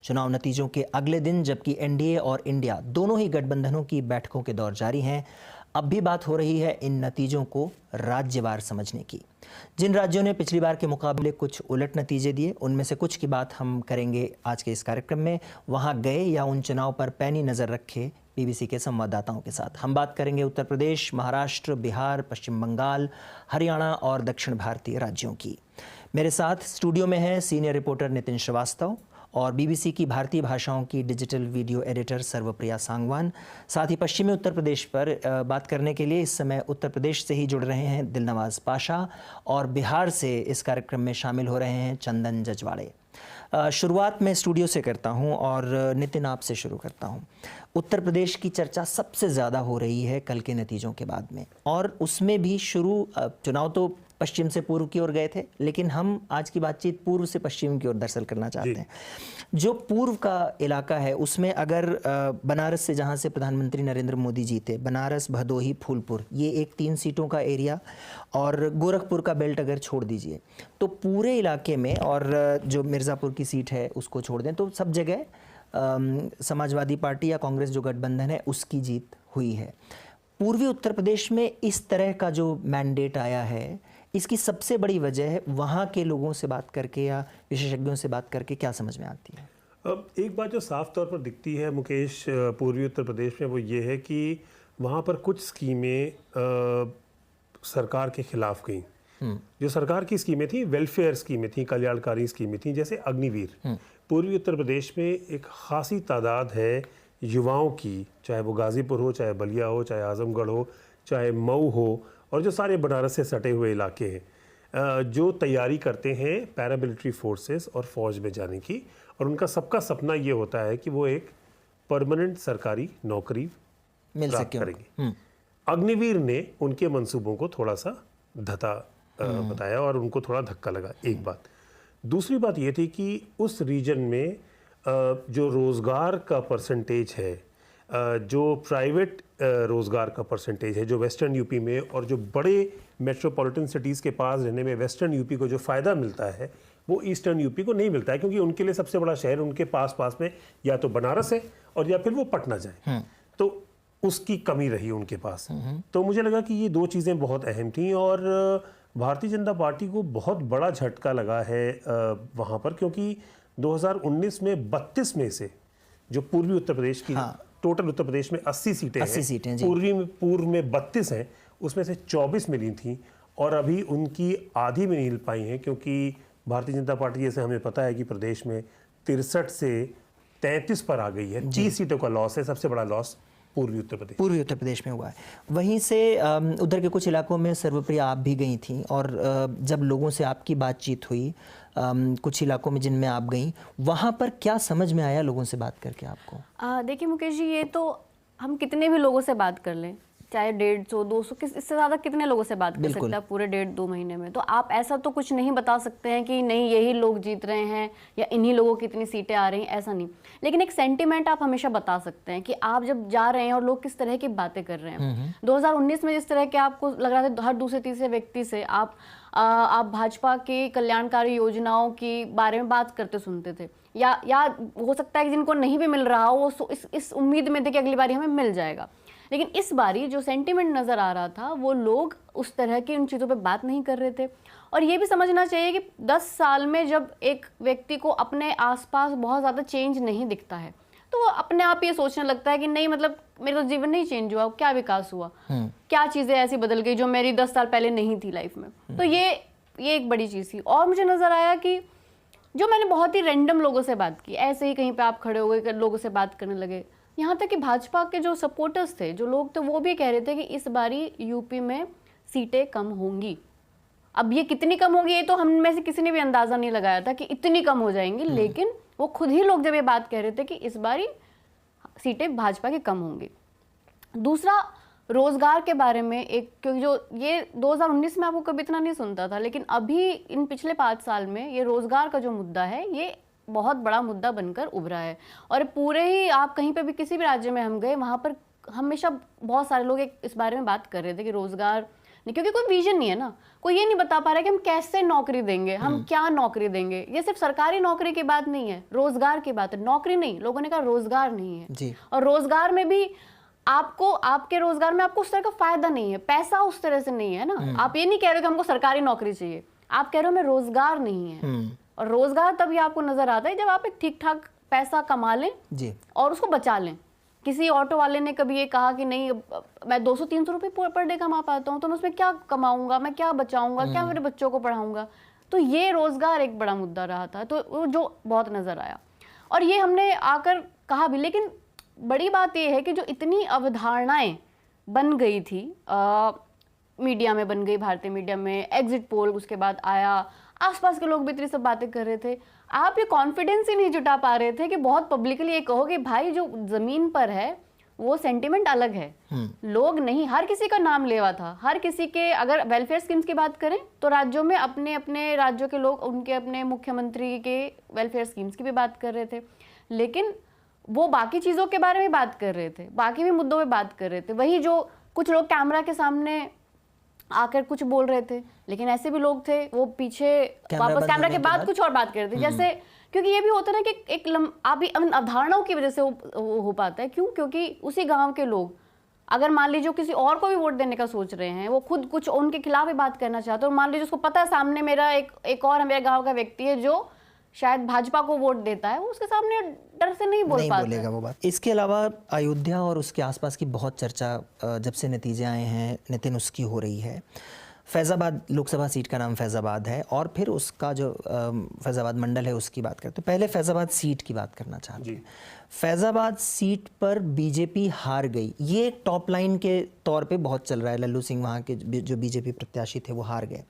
चुनाव नतीजों के अगले दिन जबकि एनडीए और इंडिया दोनों ही गठबंधनों की बैठकों के दौर जारी हैं, अब भी बात हो रही है इन नतीजों को राज्यवार समझने की। जिन राज्यों ने पिछली बार के मुकाबले कुछ उलट नतीजे दिए, उनमें से कुछ की बात हम करेंगे आज के इस कार्यक्रम में। वहां गए या उन चुनाव पर पैनी नज़र रखे बीबीसी के संवाददाताओं के साथ हम बात करेंगे उत्तर प्रदेश, महाराष्ट्र, बिहार, पश्चिम बंगाल, हरियाणा और दक्षिण भारतीय राज्यों की। मेरे साथ स्टूडियो में है सीनियर रिपोर्टर नितिन श्रीवास्तव और बीबीसी की भारतीय भाषाओं की डिजिटल वीडियो एडिटर सर्वप्रिया सांगवान। साथ ही पश्चिमी उत्तर प्रदेश पर बात करने के लिए इस समय उत्तर प्रदेश से ही जुड़ रहे हैं दिलनवाज पाशा और बिहार से इस कार्यक्रम में शामिल हो रहे हैं चंदन जजवाड़े। शुरुआत में स्टूडियो से करता हूं और नितिन आपसे शुरू करता हूं। उत्तर प्रदेश की चर्चा सबसे ज़्यादा हो रही है कल के नतीजों के बाद में, और उसमें भी चुनाव तो पश्चिम से पूर्व की ओर गए थे, लेकिन हम आज की बातचीत पूर्व से पश्चिम की ओर दरअसल करना चाहते हैं। जो पूर्व का इलाका है उसमें अगर बनारस से, जहां से प्रधानमंत्री नरेंद्र मोदी जीते, बनारस, भदोही, फूलपुर, ये एक 3 सीटों का एरिया, और गोरखपुर का बेल्ट अगर छोड़ दीजिए तो पूरे इलाके में, और जो मिर्ज़ापुर की सीट है उसको छोड़ दें तो सब जगह समाजवादी पार्टी या कांग्रेस जो गठबंधन है उसकी जीत हुई है। पूर्वी उत्तर प्रदेश में इस तरह का जो मैंडेट आया है, इसकी सबसे बड़ी वजह है वहाँ के लोगों से बात करके या विशेषज्ञों से बात करके क्या समझ में आती है? अब एक बात जो साफ तौर पर दिखती है मुकेश, पूर्वी उत्तर प्रदेश में, वो ये है कि वहाँ पर कुछ स्कीमें सरकार के खिलाफ गई। जो सरकार की स्कीमें थी, वेलफेयर स्कीमें थी, कल्याणकारी स्कीमें थी, जैसे अग्निवीर। पूर्वी उत्तर प्रदेश में एक खासी तादाद है युवाओं की, चाहे वो गाजीपुर हो, चाहे बलिया हो, चाहे आजमगढ़ हो, चाहे मऊ हो, और जो सारे बनारस से सटे हुए इलाके हैं, जो तैयारी करते हैं पैरामिलिट्री फोर्सेस और फौज में जाने की, और उनका सबका सपना ये होता है कि वो एक परमानेंट सरकारी नौकरी मिल सके करेंगे। अग्निवीर ने उनके मंसूबों को थोड़ा सा धता बताया और उनको थोड़ा धक्का लगा, एक बात। दूसरी बात ये थी कि उस रीजन में जो रोज़गार का परसेंटेज है, जो प्राइवेट रोज़गार का परसेंटेज है, जो वेस्टर्न यूपी में और जो बड़े मेट्रोपॉलिटन सिटीज़ के पास रहने में वेस्टर्न यूपी को जो फ़ायदा मिलता है, वो ईस्टर्न यूपी को नहीं मिलता है, क्योंकि उनके लिए सबसे बड़ा शहर उनके पास में या तो बनारस है और या फिर वो पटना जाए, तो उसकी कमी रही उनके पास। तो मुझे लगा कि ये 2 चीज़ें बहुत अहम थी, और भारतीय जनता पार्टी को बहुत बड़ा झटका लगा है वहाँ पर, क्योंकि 2019 में 32 में से जो पूर्वी उत्तर प्रदेश की, टोटल उत्तर प्रदेश में 80 सीटें हैं, पूर्व में 32 हैं, उसमें से 24 मिली थी, और अभी उनकी आधी में नहीं मिल पाई हैं, क्योंकि भारतीय जनता पार्टी, जैसे हमें पता है कि प्रदेश में 63 से 33 पर आ गई है। 30 सीटों का लॉस है, सबसे बड़ा लॉस पूर्वी उत्तर प्रदेश में हुआ है। वहीं से उधर के कुछ इलाकों में सर्वप्रिया आप भी गई थी, और जब लोगों से आपकी बातचीत हुई कुछ इलाकों में जिनमें आप गई, वहाँ पर क्या समझ में आया लोगों से बात करके आपको? देखिए मुकेश जी, ये तो हम कितने भी लोगों से बात कर लें, चाहे 150, 200, इससे ज़्यादा कितने लोगों से बात कर सकते हैं पूरे 1.5-2 महीने में, तो आप ऐसा तो कुछ नहीं बता सकते हैं कि नहीं यही लोग जीत रहे हैं या इन्हीं लोगों की इतनी सीटें आ रही हैं, ऐसा नहीं। लेकिन एक सेंटीमेंट आप हमेशा बता सकते हैं कि आप जब जा रहे हैं और लोग किस तरह की बातें कर रहे हैं। 2019 में जिस तरह के आपको लग रहा था हर दूसरे तीसरे व्यक्ति से आप भाजपा की कल्याणकारी योजनाओं की बारे में बात करते सुनते थे, या हो सकता है कि जिनको नहीं भी मिल रहा हो वो इस उम्मीद में थे कि अगली बारी हमें मिल जाएगा। लेकिन इस बारी जो सेंटीमेंट नज़र आ रहा था, वो लोग उस तरह की उन चीज़ों पे बात नहीं कर रहे थे। और ये भी समझना चाहिए कि 10 साल में जब एक व्यक्ति को अपने आसपास बहुत ज़्यादा चेंज नहीं दिखता है, तो वो अपने आप ये सोचने लगता है कि नहीं, मतलब मेरा तो जीवन नहीं चेंज हुआ, क्या विकास हुआ, क्या चीज़ें ऐसी बदल गई जो मेरी 10 साल पहले नहीं थी लाइफ में। तो ये एक बड़ी चीज़ थी। और मुझे नज़र आया कि जो मैंने बहुत ही रैंडम लोगों से बात की, ऐसे ही कहीं पर आप खड़े हो गए, लोगों से बात करने लगे, यहाँ तक कि भाजपा के जो सपोर्टर्स थे, जो लोग थे, वो भी कह रहे थे कि इस बारी यूपी में सीटें कम होंगी। अब ये कितनी कम होगी, ये तो हम में से किसी ने भी अंदाजा नहीं लगाया था कि इतनी कम हो जाएंगी, लेकिन वो खुद ही लोग जब ये बात कह रहे थे कि इस बारी सीटें भाजपा की कम होंगी। दूसरा, रोजगार के बारे में क्योंकि जो ये 2019 में आपको कभी इतना नहीं सुनता था, लेकिन अभी इन पिछले 5 साल में ये रोजगार का जो मुद्दा है, ये बहुत बड़ा मुद्दा बनकर उभरा है। और पूरे ही, आप कहीं पे भी किसी भी राज्य में हम गए, वहाँ पर हमेशा बहुत सारे लोग इस बारे में बात कर रहे थे कि रोजगार नहीं, क्योंकि कोई विजन नहीं है ना, कोई ये नहीं बता पा रहा है कि हम कैसे नौकरी देंगे, हम क्या नौकरी देंगे। ये सिर्फ सरकारी नौकरी की बात नहीं है, रोजगार की बात है। नौकरी नहीं, लोगों ने कहा रोजगार नहीं है जी। और रोजगार में भी आपको, आपके रोजगार में आपको उस तरह का फायदा नहीं है, पैसा उस तरह से नहीं है ना। आप ये नहीं कह रहे कि हमको सरकारी नौकरी चाहिए, आप कह रहे हो हमें रोजगार नहीं है। और रोजगार तभी आपको नजर आता है जब आप एक ठीक ठाक पैसा कमा लें जी और उसको बचा लें। किसी ऑटो वाले ने कभी ये कहा कि नहीं मैं 200-300 रुपये पर डे कमा पाता हूँ, तो मैं उसमें क्या कमाऊंगा, मैं क्या बचाऊंगा, क्या मेरे बच्चों को पढ़ाऊंगा। तो ये रोजगार एक बड़ा मुद्दा रहा था, तो वो जो बहुत नजर आया और ये हमने आकर कहा भी। लेकिन बड़ी बात ये है कि जो इतनी अवधारणाएं बन गई थी, मीडिया में बन गई, भारतीय मीडिया में, एग्जिट पोल उसके बाद आया, आसपास के लोग भी इतनी सब बातें कर रहे थे, आप ये कॉन्फिडेंस ही नहीं जुटा पा रहे थे कि बहुत पब्लिकली ये कहो कि भाई जो जमीन पर है वो सेंटिमेंट अलग है। लोग नहीं, हर किसी का नाम लेवा था, हर किसी के, अगर वेलफेयर स्कीम्स की बात करें तो राज्यों में अपने अपने राज्यों के लोग उनके अपने मुख्यमंत्री के वेलफेयर स्कीम्स की भी बात कर रहे थे, लेकिन वो बाकी चीज़ों के बारे में बात कर रहे थे, बाकी भी मुद्दों पे बात कर रहे थे। वही जो कुछ लोग कैमरा के सामने आकर कुछ बोल रहे थे, लेकिन ऐसे भी लोग थे वो पीछे वापस कैमरा के बाद कुछ और बात कर रहे थे। जैसे क्योंकि ये भी होता है ना कि एक आप अवधारणाओं की वजह से वो हो पाता है। क्यों? क्योंकि उसी गांव के लोग अगर मान लीजिए किसी और को भी वोट देने का सोच रहे हैं, वो खुद कुछ उनके खिलाफ ही बात करना चाहते हैं, और मान लीजिए उसको पता है सामने मेरा एक और मेरे गाँव का व्यक्ति है जो शायद भाजपा को वोट देता है, वो उसके सामने डर से नहीं बोल पाता बोलेगा वो बात। इसके अलावा अयोध्या और उसके आसपास की बहुत चर्चा जब से नतीजे आए हैं नितिन, उसकी हो रही है। फैज़ाबाद लोकसभा सीट का नाम फैज़ाबाद है और फिर उसका जो फैज़ाबाद मंडल है उसकी बात करते हैं। पहले फैज़ाबाद सीट की बात करना चाहते हैं। फैज़ाबाद सीट पर बीजेपी हार गई, ये एक टॉप लाइन के तौर पे बहुत चल रहा है। लल्लू सिंह वहाँ के जो बीजेपी प्रत्याशी थे वो हार गए,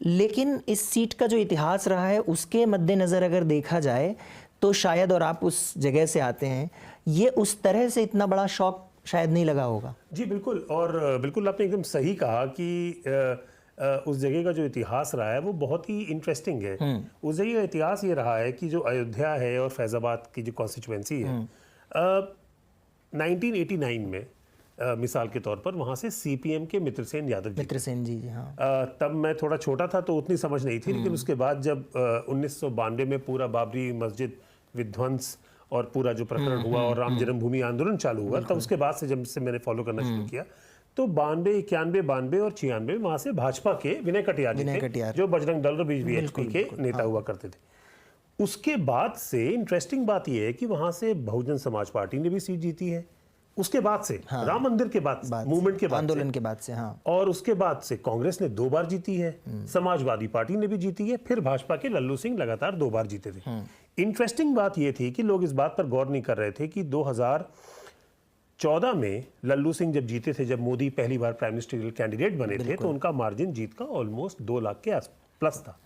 लेकिन इस सीट का जो इतिहास रहा है उसके मद्देनज़र अगर देखा जाए तो शायद, और आप उस जगह से आते हैं, ये उस तरह से इतना बड़ा शौक शायद नहीं लगा होगा। जी बिल्कुल, और बिल्कुल आपने एकदम सही कहा कि उस जगह का जो इतिहास रहा है वो बहुत ही इंटरेस्टिंग है। उस जगह का इतिहास ये रहा है कि जो अयोध्या है और फैज़ाबाद की जो कॉन्स्टिट्यूएंसी है, 1989 में मिसाल के तौर पर वहाँ से सीपीएम के मित्रसेन यादव जी, मित्रसेन जी, हाँ। तब मैं थोड़ा छोटा था तो उतनी समझ नहीं थी, लेकिन उसके बाद जब 1992 में पूरा बाबरी मस्जिद विध्वंस और पूरा जो प्रकरण हुआ और राम जन्मभूमि आंदोलन चालू हुआ, तब उसके बाद से जब से मैंने फॉलो करना शुरू किया, तो 92, 91, 92 और 96 वहाँ से भाजपा के विनय कटियार जी थे, जो बजरंग दल और बीएचपी के नेता हुआ करते थे। उसके बाद से इंटरेस्टिंग बात यह है कि वहाँ से बहुजन समाज पार्टी ने भी सीट जीती है, उसके बाद से राम मंदिर के बाद मूवमेंट के बाद, आंदोलन के बाद से, हाँ। और उसके बाद से कांग्रेस ने 2 बार जीती है, समाजवादी पार्टी ने भी जीती है, फिर भाजपा के लल्लू सिंह लगातार 2 बार जीते थे। इंटरेस्टिंग बात यह थी कि लोग इस बात पर गौर नहीं कर रहे थे कि 2014 में लल्लू सिंह जब जीते थे, जब मोदी पहली बार प्राइम मिनिस्टरियल कैंडिडेट बने थे, तो उनका मार्जिन जीत का ऑलमोस्ट 2 लाख के प्लस था।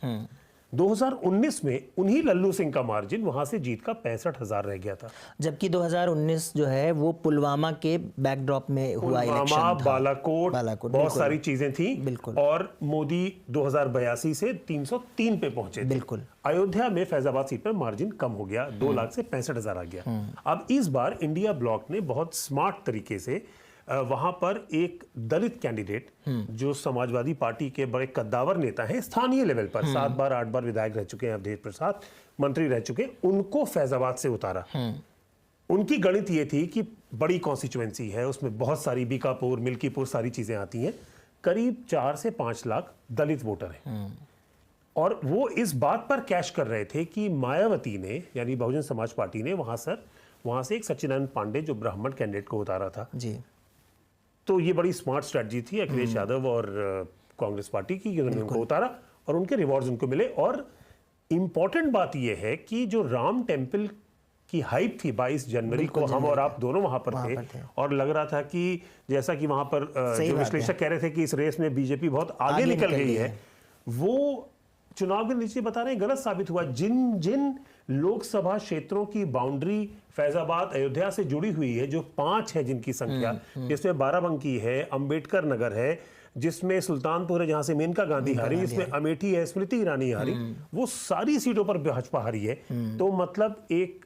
2019 में उन्हीं लल्लू सिंह का मार्जिन वहां से जीत का 65,000 रह गया था, जबकि 2019 जो है वो पुलवामा के बैकड्रॉप में हुआ इलेक्शन था। बालाकोट, बहुत सारी चीजें थी, बिल्कुल। और मोदी 2082 से 303 पे पहुंचे थे। बिल्कुल। अयोध्या में फैजाबाद सीट पर मार्जिन कम हो गया, 2 लाख से 65,000 आ गया। अब इस बार इंडिया ब्लॉक ने बहुत स्मार्ट तरीके से वहां पर एक दलित कैंडिडेट जो समाजवादी पार्टी के बड़े कद्दावर नेता हैं, स्थानीय लेवल पर 7 बार 8 बार विधायक रह चुके हैं, अवधेश प्रसाद मंत्री रह चुके, उनको फैजाबाद से उतारा। उनकी गणित ये थी कि बड़ी कॉन्स्टिट्यूएंसी है, उसमें बहुत सारी बीकापुर, मिल्कीपुर सारी चीजें आती हैं, करीब 4 से 5 लाख दलित वोटर हैं। और वो इस बात पर कैश कर रहे थे कि मायावती ने, यानी बहुजन समाज पार्टी ने वहां से एक सच्चिदानंद पांडे जो ब्राह्मण कैंडिडेट को उतारा था जी। तो ये बड़ी स्मार्ट स्ट्रेटजी थी अखिलेश यादव और कांग्रेस पार्टी की, उन्होंने उनको उतारा और उनके रिवॉर्ड्स उनको मिले। और इंपॉर्टेंट बात यह है कि जो राम टेम्पल की हाइप थी 22 जनवरी को, हम और आप दोनों वहां पर थे और लग रहा था कि जैसा कि वहां पर जो विश्लेषक कह रहे थे कि इस रेस में बीजेपी बहुत आगे निकल गई है, वो चुनाव के नीचे बता रहे हैं गलत साबित हुआ। जिन जिन लोकसभा क्षेत्रों की बाउंड्री फैजाबाद अयोध्या से जुड़ी हुई है, जो 5 है जिनकी संख्या, जिसमें बाराबंकी है, अंबेडकर नगर है, जिसमें सुल्तानपुर है जहां से मेनका गांधी हारी, जिसमें अमेठी है, स्मृति ईरानी हारी, वो सारी सीटों पर भाजपा हारी है। तो मतलब एक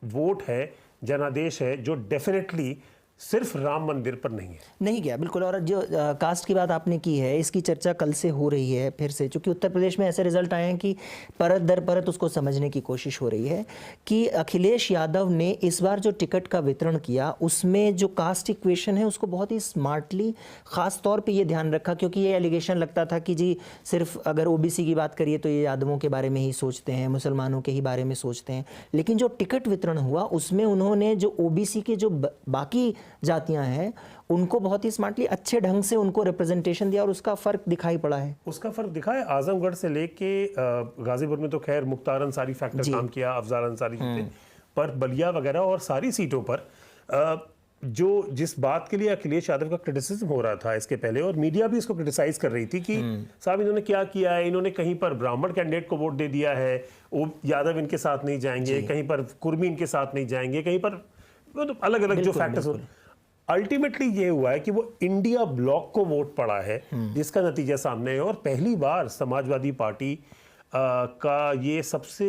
वोट है, जनादेश है, जो डेफिनेटली सिर्फ राम मंदिर पर नहीं है। नहीं गया बिल्कुल। और जो कास्ट की बात आपने की है, इसकी चर्चा कल से हो रही है फिर से, क्योंकि उत्तर प्रदेश में ऐसे रिजल्ट आए हैं कि परत दर परत उसको समझने की कोशिश हो रही है कि अखिलेश यादव ने इस बार जो टिकट का वितरण किया उसमें जो कास्ट इक्वेशन है उसको बहुत ही स्मार्टली ख़ास तौर पे ये ध्यान रखा, क्योंकि ये एलिगेशन लगता था कि जी सिर्फ अगर ओबीसी की बात करिए तो ये यादवों के बारे में ही सोचते हैं, मुसलमानों के ही बारे में सोचते हैं। लेकिन जो टिकट वितरण हुआ उसमें उन्होंने जो ओबीसी के जो बाकी जातियां हैं उनको बहुत ही स्मार्टली अच्छे ढंग से उनको रिप्रेजेंटेशन दिया और उसका फर्क दिखाई पड़ा है। उसका फर्क दिखा है। आजमगढ़ से लेके गाजीपुर में तो खैर मुख्तार अंसारी फैक्टर काम किया, अफजाल अंसारी जीते, पर बलिया वगैरह और सारी सीटों पर जो जिस बात के लिए अखिलेश यादव का क्रिटिसिज्म हो रहा था इसके पहले, और मीडिया भी इसको क्रिटिसाइज कर रही थी कि साहब इन्होंने क्या किया है, इन्होंने कहीं पर ब्राह्मण कैंडिडेट को वोट दे दिया है, वो यादव इनके साथ नहीं जाएंगे, कहीं पर कुर्मी इनके साथ नहीं जाएंगे, कहीं पर अलग अलग जो फैक्टर्स। अल्टीमेटली ये हुआ है कि वो इंडिया ब्लॉक को वोट पड़ा है, जिसका नतीजा सामने है। और पहली बार समाजवादी पार्टी का ये सबसे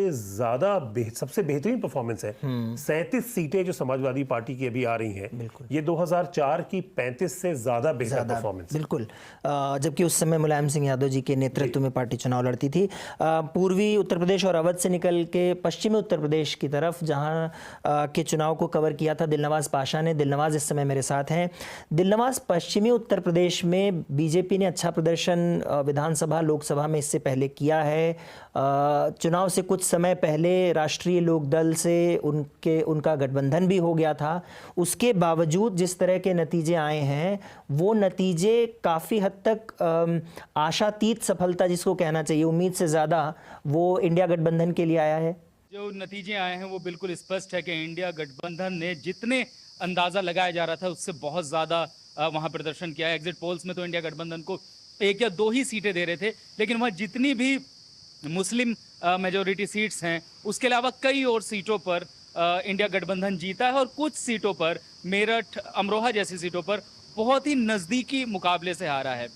बेहतरीन परफॉर्मेंस है। 37 सीटें जो समाजवादी पार्टी की अभी आ रही हैं, ये 2004 की 35 से ज्यादा बेहतर परफॉर्मेंस। बिल्कुल। जबकि उस समय मुलायम सिंह यादव जी के नेतृत्व में पार्टी चुनाव लड़ती थी। पूर्वी उत्तर प्रदेश और अवध से निकल के पश्चिमी उत्तर प्रदेश की तरफ जहां के चुनाव को कवर किया था दिलनवाज पाशा ने। दिलनवाज इस समय मेरे साथ हैं। दिलनवाज, पश्चिमी उत्तर प्रदेश में बीजेपी ने अच्छा प्रदर्शन विधानसभा लोकसभा में इससे पहले किया है। चुनाव से कुछ समय पहले राष्ट्रीय लोकदल से उनका गठबंधन भी हो गया था। उसके बावजूद जिस तरह के नतीजे आए हैं वो नतीजे काफ़ी हद तक आशातीत सफलता जिसको कहना चाहिए, उम्मीद से ज़्यादा, वो इंडिया गठबंधन के लिए आया है। जो नतीजे आए हैं वो बिल्कुल स्पष्ट है कि इंडिया गठबंधन ने जितने अंदाज़ा लगाया जा रहा था उससे बहुत ज़्यादा वहाँ प्रदर्शन किया है। एग्जिट पोल्स में तो इंडिया गठबंधन को 1 या 2 ही सीटें दे रहे थे, लेकिन वहाँ जितनी भी मुस्लिम मेजॉरिटी सीट्स हैं उसके अलावा कई और सीटों पर इंडिया गठबंधन जीता है। और कुछ सीटों पर, मेरठ, अमरोहा जैसी सीटों पर बहुत ही नज़दीकी मुकाबले से हारा है।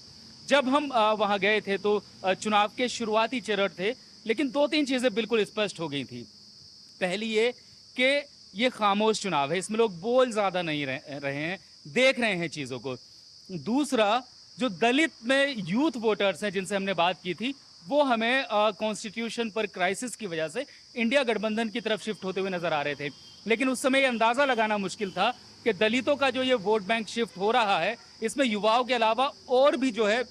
जब हम वहाँ गए थे तो चुनाव के शुरुआती चरण थे, लेकिन 2-3 चीज़ें बिल्कुल स्पष्ट हो गई थी। पहली ये कि ये खामोश चुनाव है, इसमें लोग बोल ज़्यादा नहीं रहे हैं, देख रहे हैं चीज़ों को। दूसरा, जो दलित में यूथ वोटर्स हैं जिनसे हमने बात की थी, वो हमें कॉन्स्टिट्यूशन पर क्राइसिस की वजह से इंडिया गठबंधन की तरफ शिफ्ट होते हुए नजर आ रहे थे। लेकिन उस समय ये अंदाज़ा लगाना मुश्किल था कि दलितों का जो ये वोट बैंक शिफ्ट हो रहा है, इसमें युवाओं के अलावा और भी जो है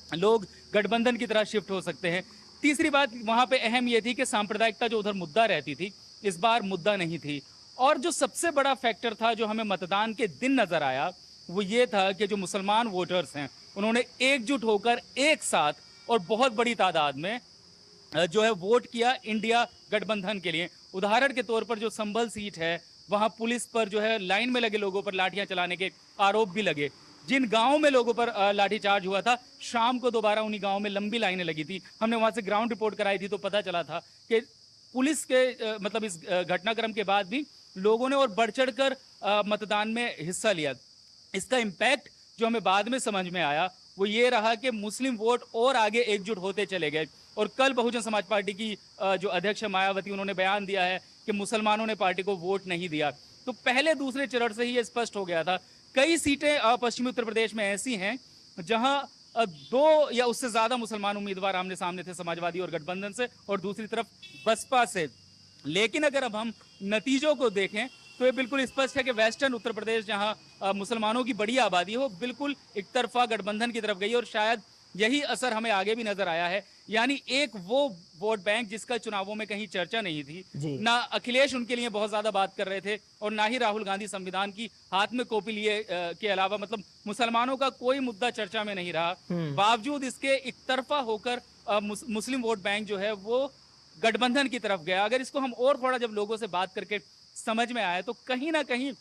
लोग गठबंधन की तरफ शिफ्ट हो सकते हैं। तीसरी बात वहाँ पे अहम ये थी कि सांप्रदायिकता जो उधर मुद्दा रहती थी, इस बार मुद्दा नहीं थी। और जो सबसे बड़ा फैक्टर था जो हमें मतदान के दिन नजर आया, वो ये था कि जो मुसलमान वोटर्स हैं उन्होंने एकजुट होकर एक साथ और बहुत बड़ी तादाद में जो है वोट किया इंडिया गठबंधन के लिए। उदाहरण के तौर पर जो संभल सीट है, वहाँ पुलिस पर जो है लाइन में लगे लोगों पर लाठियां चलाने के आरोप भी लगे। जिन गांवों में लोगों पर लाठीचार्ज हुआ था, शाम को दोबारा उन्हीं गांवों में लंबी लाइनें लगी थी। हमने वहाँ से ग्राउंड रिपोर्ट कराई थी तो पता चला था कि पुलिस के मतलब इस घटनाक्रम के बाद भी लोगों ने और बढ़ चढ़ कर मतदान में हिस्सा लिया। इसका इम्पैक्ट जो हमें बाद में समझ में आया वो ये रहा कि मुस्लिम वोट और आगे एकजुट होते चले गए। और कल बहुजन समाज पार्टी की जो अध्यक्ष मायावती, उन्होंने बयान दिया है कि मुसलमानों ने पार्टी को वोट नहीं दिया। तो पहले दूसरे चरण से ही ये स्पष्ट हो गया था। कई सीटें पश्चिमी उत्तर प्रदेश में ऐसी हैं जहां 2 या उससे ज़्यादा मुसलमान उम्मीदवार आमने सामने थे, समाजवादी और गठबंधन से, और दूसरी तरफ बसपा से। लेकिन अगर अब हम नतीजों को देखें तो ये बिल्कुल स्पष्ट है कि वेस्टर्न उत्तर प्रदेश, जहां मुसलमानों की बड़ी आबादी है, वो बिल्कुल एक तरफा गठबंधन की तरफ गई। और शायद यही असर हमें आगे भी नजर आया है। यानी एक वो वोट बैंक जिसका चुनावों में कहीं चर्चा नहीं थी, ना अखिलेश उनके लिए बहुत ज्यादा बात कर रहे थे और ना ही राहुल गांधी संविधान की हाथ में कॉपी लिए के अलावा, मतलब मुसलमानों का कोई मुद्दा चर्चा में नहीं रहा। बावजूद इसके एक तरफा होकर मुस्लिम वोट बैंक जो है वो गठबंधन की तरफ गया। अगर इसको हम और थोड़ा जब लोगों से बात करके समझ में आया तो कहीं ना कहीं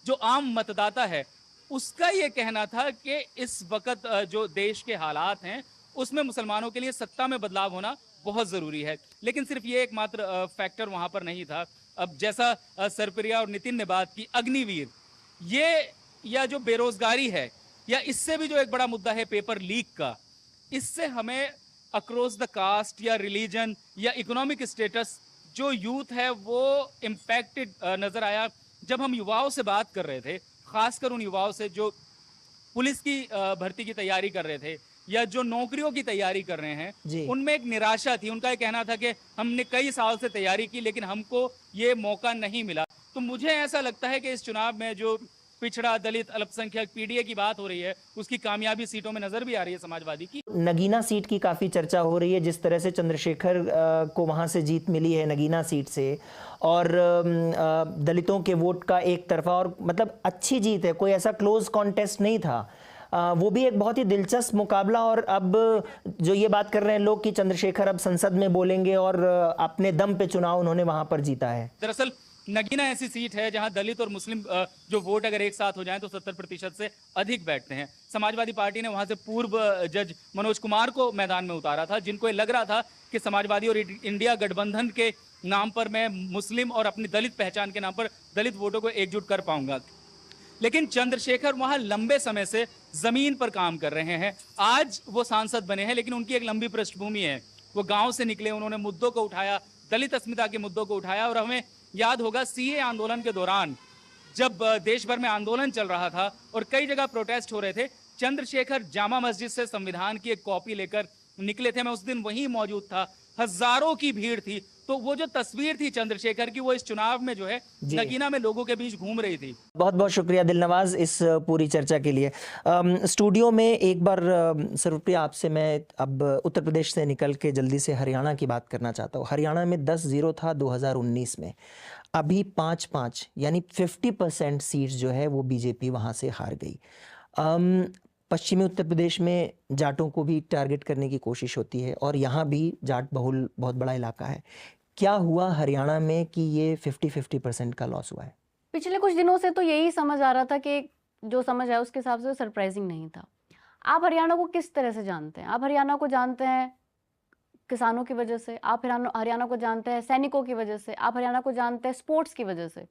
जो आम मतदाता है उसका ये कहना था कि इस वक्त जो देश के हालात हैं उसमें मुसलमानों के लिए सत्ता में बदलाव होना बहुत ज़रूरी है। लेकिन सिर्फ ये एकमात्र फैक्टर वहाँ पर नहीं था। अब जैसा सरप्रिया और नितिन ने बात की, अग्निवीर, ये या जो बेरोजगारी है, या इससे भी जो एक बड़ा मुद्दा है पेपर लीक का, इससे हमें अक्रॉस द कास्ट या रिलीजन या इकोनॉमिक स्टेटस जो यूथ है वो इम्पैक्टेड नज़र आया। जब हम युवाओं से बात कर रहे थे, खासकर उन युवाओं से जो पुलिस की भर्ती की तैयारी कर रहे थे या जो नौकरियों की तैयारी कर रहे जी। हैं, उनमें एक निराशा थी। उनका ये कहना था कि हमने कई साल से तैयारी की लेकिन हमको ये मौका नहीं मिला। तो मुझे ऐसा लगता है कि इस चुनाव में जो पिछड़ा, दलित, अल्पसंख्यक, पीडीए की बात हो रही है, उसकी कामयाबी सीटों में नजर भी आ रही है समाजवादी की। नगीना सीट की काफ़ी चर्चा हो रही है, जिस तरह से चंद्रशेखर को वहाँ से जीत मिली है नगीना सीट से, और दलितों के वोट का एक तरफा, और मतलब अच्छी जीत है, कोई ऐसा क्लोज कॉन्टेस्ट नहीं था। वो भी एक बहुत ही दिलचस्प मुकाबला। और अब जो ये बात कर रहे हैं लोग कि चंद्रशेखर अब संसद में बोलेंगे, और अपने दम पे चुनाव उन्होंने वहाँ पर जीता है। दरअसल नगीना ऐसी सीट है जहां दलित और मुस्लिम जो वोट अगर एक साथ हो जाएं तो 70% से अधिक बैठते हैं। समाजवादी पार्टी ने वहां से पूर्व जज मनोज कुमार को मैदान में उतारा था, जिनको ये लग रहा था कि समाजवादी और इंडिया गठबंधन के नाम पर मैं मुस्लिम और अपनी दलित पहचान के नाम पर दलित वोटों को एकजुट कर पाऊंगा। लेकिन चंद्रशेखर वहां लंबे समय से जमीन पर काम कर रहे हैं। आज वो सांसद बने हैं लेकिन उनकी एक लंबी पृष्ठभूमि है। वो गांव से निकले, उन्होंने मुद्दों को उठाया, दलित अस्मिता के मुद्दों को उठाया। और हमें याद होगा सीए आंदोलन के दौरान जब देश भर में आंदोलन चल रहा था और कई जगह प्रोटेस्ट हो रहे थे, चंद्रशेखर जामा मस्जिद से संविधान की एक कॉपी लेकर निकले थे। मैं उस दिन वहीं मौजूद था, हजारों की भीड़ थी। तो वो जो तस्वीर थी चंद्रशेखर की, वो इस चुनाव में जो है नगीना में लोगों के बीच घूम रही थी। बहुत बहुत शुक्रिया दिलनवाज इस पूरी चर्चा के लिए। स्टूडियो में एक बार सर्वप्रिया आपसे मैं अब उत्तर प्रदेश से निकल के जल्दी से हरियाणा की बात करना चाहता हूँ। हरियाणा में 10-0 था 2019 में, अभी 5-5 यानी 50% सीट्स जो है वो बीजेपी वहाँ से हार गई। पश्चिमी उत्तर प्रदेश में जाटों को भी टारगेट करने की कोशिश होती है, और यहाँ भी जाट बहुल बहुत बड़ा इलाका है। क्या हुआ हरियाणा में कि ये 50% का लॉस हुआ है? पिछले कुछ दिनों से तो यही समझ आ रहा था कि जो समझ आया उसके हिसाब से सरप्राइजिंग नहीं था। आप हरियाणा को किस तरह से जानते हैं? आप हरियाणा को जानते हैं किसानों की वजह से, आप हरियाणा को जानते हैं सैनिकों की वजह से, आप हरियाणा को जानते हैं स्पोर्ट्स की वजह से।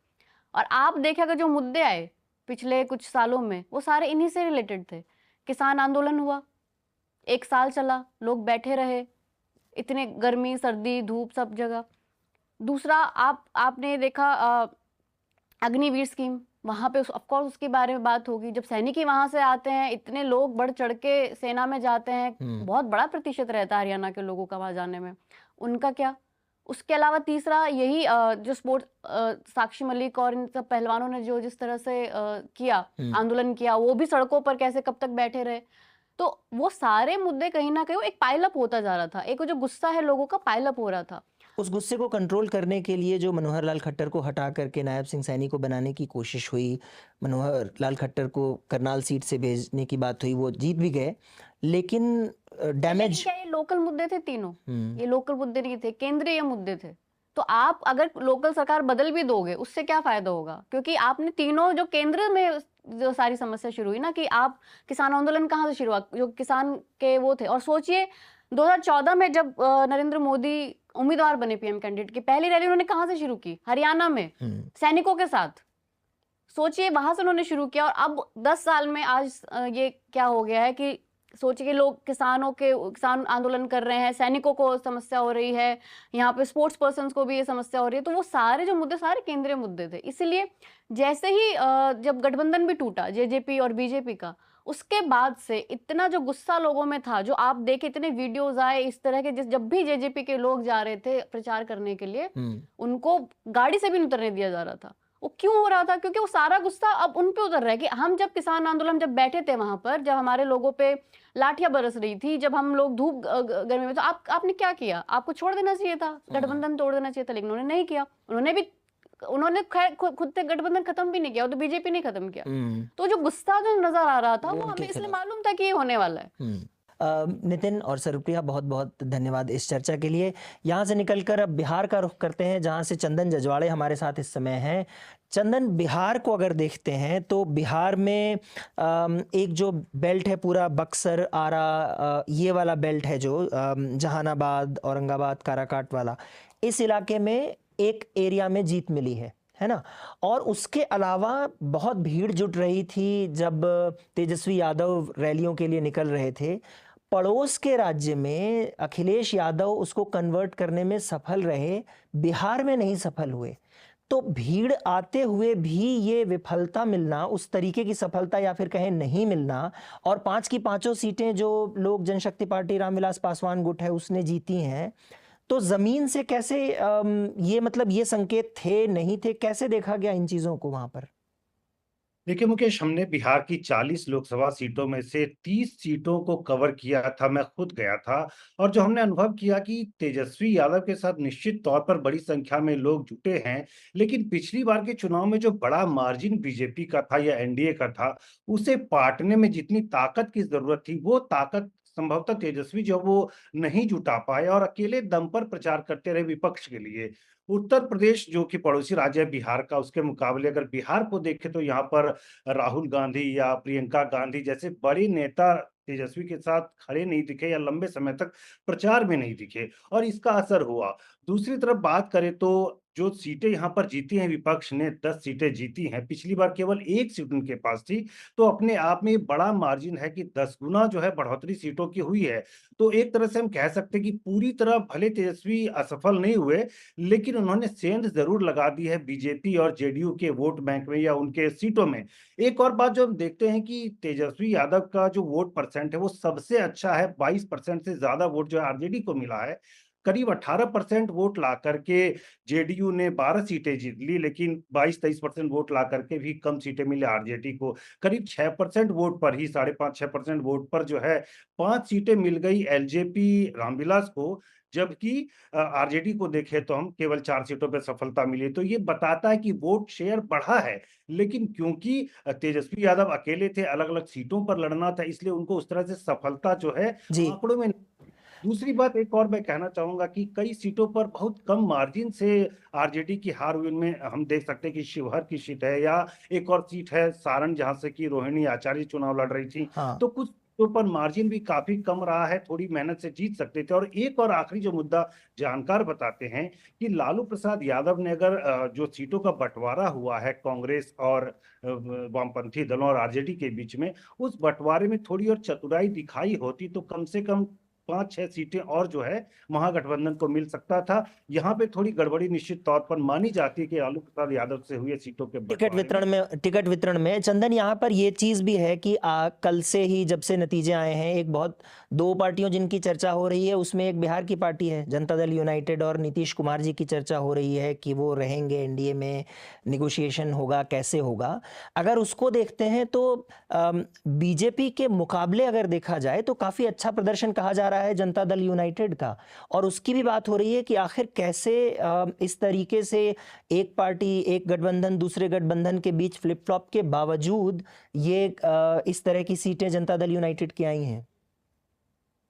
और आप देखिएगा जो मुद्दे आए पिछले कुछ सालों में, वो सारे इन्हीं से रिलेटेड थे। किसान आंदोलन हुआ, 1 साल चला, लोग बैठे रहे, इतने गर्मी, सर्दी, धूप सब जगह। दूसरा आपने देखा अग्निवीर स्कीम, वहाँ पे ऑफ कोर्स उसके बारे में बात होगी। जब सैनिक ही वहाँ से आते हैं, इतने लोग बढ़ चढ़ के सेना में जाते हैं, बहुत बड़ा प्रतिशत रहता है हरियाणा के लोगों का वहाँ जाने में, उनका क्या? उसके अलावा तीसरा यही जो स्पोर्ट्स, साक्षी मलिक और इन सब पहलवानों ने जो जिस तरह से किया, आंदोलन किया, वो भी सड़कों पर कैसे कब तक बैठे रहे। तो वो सारे मुद्दे कहीं ना कहीं एक पाइलअप होता जा रहा था, एक जो गुस्सा है लोगों का पाइलअप हो रहा था। उस गुस्से को कंट्रोल करने के लिए जो मनोहर लाल खट्टर को हटा करके नायब सिंह सैनी को बनाने की कोशिश हुई, मनोहर लाल खट्टर को करनाल सीट से भेजने की बात हुई, वो जीत भी गए, लेकिन डैमेज। क्या ये लोकल मुद्दे थे तीनों? ये लोकल मुद्दे नहीं थे, केंद्रीय मुद्दे थे। तो आप अगर लोकल सरकार बदल भी दोगे, उससे क्या फायदा होगा? क्योंकि आपने तीनों जो केंद्र में जो सारी समस्या शुरू हुई ना, कि आप किसान आंदोलन कहाँ से शुरू हुआ, जो किसान के वो थे। और सोचिए 2014 में जब नरेंद्र मोदी उम्मीदवार बने पीएम कैंडिडेट की, पहली रैली उन्होंने कहाँ से शुरू की? हरियाणा में, सैनिकों के साथ। सोचिए वहां से उन्होंने शुरू किया। और अब 10 साल में आज ये क्या हो गया है कि सोचिए लोग किसान आंदोलन कर रहे हैं, सैनिकों को समस्या हो रही है, यहाँ पे स्पोर्ट्स पर्सन्स को भी ये समस्या हो रही है। तो वो सारे जो मुद्दे सारे केंद्रीय मुद्दे थे। इसलिए जैसे ही जब गठबंधन भी टूटा जेजेपी और बीजेपी का, उसके बाद से इतना जो गुस्सा लोगों में था, जो आप देखे इतने वीडियोस आए इस तरह के, जब भी जेजेपी के लोग जा रहे थे प्रचार करने के लिए, उनको गाड़ी से भी नहीं उतरने दिया जा रहा था। वो क्यों हो रहा था? क्योंकि वो सारा गुस्सा अब उन पे उतर रहा है कि हम जब किसान आंदोलन जब बैठे थे वहां पर, जब हमारे लोगों पे लाठियां बरस रही थी, जब हम लोग धूप गर्मी में, तो आपने क्या किया? आपको छोड़ देना चाहिए था, गठबंधन तोड़ देना चाहिए था, लेकिन उन्होंने नहीं किया। उन्होंने खुद से गठबंधन खत्म भी नहीं किया, तो बीजेपी ने खत्म किया। तो जो गुस्सा जो नजर आ रहा था, वो हमें इसलिए मालूम था कि ये होने वाला है। नितिन और सर्वप्रिया, बहुत बहुत धन्यवाद इस चर्चा के लिए। यहाँ से निकलकर अब बिहार का रुख करते हैं, जहाँ से चंदन जजवाड़े हमारे साथ इस समय हैं। चंदन, बिहार को अगर देखते हैं तो बिहार में एक जो बेल्ट है पूरा बक्सर, आरा, ये वाला बेल्ट है जो जहानाबाद, औरंगाबाद, काराकाट वाला, इस इलाके में एक एरिया में जीत मिली है ना। और उसके अलावा बहुत भीड़ जुट रही थी जब तेजस्वी यादव रैलियों के लिए निकल रहे थे। पड़ोस के राज्य में अखिलेश यादव उसको कन्वर्ट करने में सफल रहे, बिहार में नहीं सफल हुए। तो भीड़ आते हुए भी ये विफलता मिलना, उस तरीके की सफलता या फिर कहें नहीं मिलना, और 5 की पांचों सीटें जो लोक जनशक्ति पार्टी रामविलास पासवान गुट है उसने जीती हैं, तो जमीन से कैसे ये मतलब ये संकेत थे नहीं थे, कैसे देखा गया इन चीजों को वहां पर? देखिए मुकेश, हमने बिहार की 40 लोकसभा सीटों में से 30 सीटों को कवर किया था। मैं खुद गया था और जो हमने अनुभव किया कि तेजस्वी यादव के साथ निश्चित तौर पर बड़ी संख्या में लोग जुटे हैं, लेकिन पिछली बार के चुनाव में जो बड़ा मार्जिन बीजेपी का था या एनडीए का था, उसे पाटने में जितनी ताकत की जरूरत थी, वो ताकत संभवतः तेजस्वी जो वो नहीं जुटा पाए और अकेले दम पर प्रचार करते रहे विपक्ष के लिए। उत्तर प्रदेश जो कि पड़ोसी राज्य है बिहार का, उसके मुकाबले अगर बिहार को देखें तो यहाँ पर राहुल गांधी या प्रियंका गांधी जैसे बड़े नेता तेजस्वी के साथ खड़े नहीं दिखे या लंबे समय तक प्रचार में नहीं दिखे और इसका असर हुआ। दूसरी तरफ बात करें तो जो सीटें यहाँ पर जीती हैं, विपक्ष ने 10 सीटें जीती हैं, पिछली बार केवल 1 सीट उनके पास थी, तो अपने आप में ये बड़ा मार्जिन है कि 10 गुना जो है बढ़ोतरी सीटों की हुई है। तो एक तरह से हम कह सकते हैं कि पूरी तरह भले तेजस्वी असफल नहीं हुए, लेकिन उन्होंने सेंध जरूर लगा दी है बीजेपी और जेडीयू के वोट बैंक में या उनके सीटों में। एक और बात जो हम देखते हैं कि तेजस्वी यादव का जो वोट परसेंट है वो सबसे अच्छा है, 22% से ज्यादा वोट जो है आरजेडी को मिला है। करीब 18% वोट ला करके जेडीयू ने 12 सीटें जीत ली, लेकिन 22-23% वोट ला करके भी कम सीटें मिले आरजेडी को। करीब 6% वोट पर ही 5.5-6% वोट पर जो है 5 सीटें मिल गई एलजेपी रामविलास को, जबकि आरजेडी को देखें तो हम केवल 4 सीटों पर सफलता मिली। तो ये बताता है कि वोट शेयर बढ़ा है, लेकिन क्योंकि तेजस्वी यादव अकेले थे, अलग-अलग सीटों पर लड़ना था, इसलिए उनको उस तरह से सफलता जो है जी। आंकड़ों में। दूसरी बात एक और मैं कहना चाहूंगा कि कई सीटों पर बहुत कम मार्जिन से आरजेडी की हार हुई। उनमें हम देख सकते हैं कि शिवहर की सीट है या एक और सीट है सारण, जहां से कि रोहिणी आचार्य चुनाव लड़ रही थी। हाँ। तो कुछ सीटों पर मार्जिन भी काफी कम रहा है, थोड़ी मेहनत से जीत सकते थे। और एक और आखिरी जो मुद्दा जानकार बताते हैं कि लालू प्रसाद यादव ने अगर जो सीटों का बंटवारा हुआ है कांग्रेस और वामपंथी दलों और आरजेडी के बीच में, उस बंटवारे में थोड़ी और चतुराई दिखाई होती तो कम से कम 5-6 सीटें और जो है महागठबंधन को मिल सकता था। यहाँ पे थोड़ी गड़बड़ी निश्चित तौर पर मानी जाती है कि लालू प्रसाद यादव से हुए सीटों के टिकट वितरण में चंदन, यहाँ पर ये चीज भी है कि कल से ही जब से नतीजे आए हैं, एक बहुत दो पार्टियों जिनकी चर्चा हो रही है, उसमें एक बिहार की पार्टी है जनता दल यूनाइटेड, और नीतीश कुमार जी की चर्चा हो रही है कि वो रहेंगे एनडीए में, निगोशिएशन होगा, कैसे होगा। अगर उसको देखते हैं तो बीजेपी के मुकाबले अगर देखा जाए तो काफी अच्छा प्रदर्शन कहा जा रहा है जनता दल यूनाइटेड का, और उसकी भी बात हो रही है कि आखिर कैसे इस तरीके से एक पार्टी, एक गठबंधन दूसरे गठबंधन के बीच फ्लिप फ्लॉप के बावजूद ये इस तरह की सीटें जनता दल यूनाइटेड की आई हैं।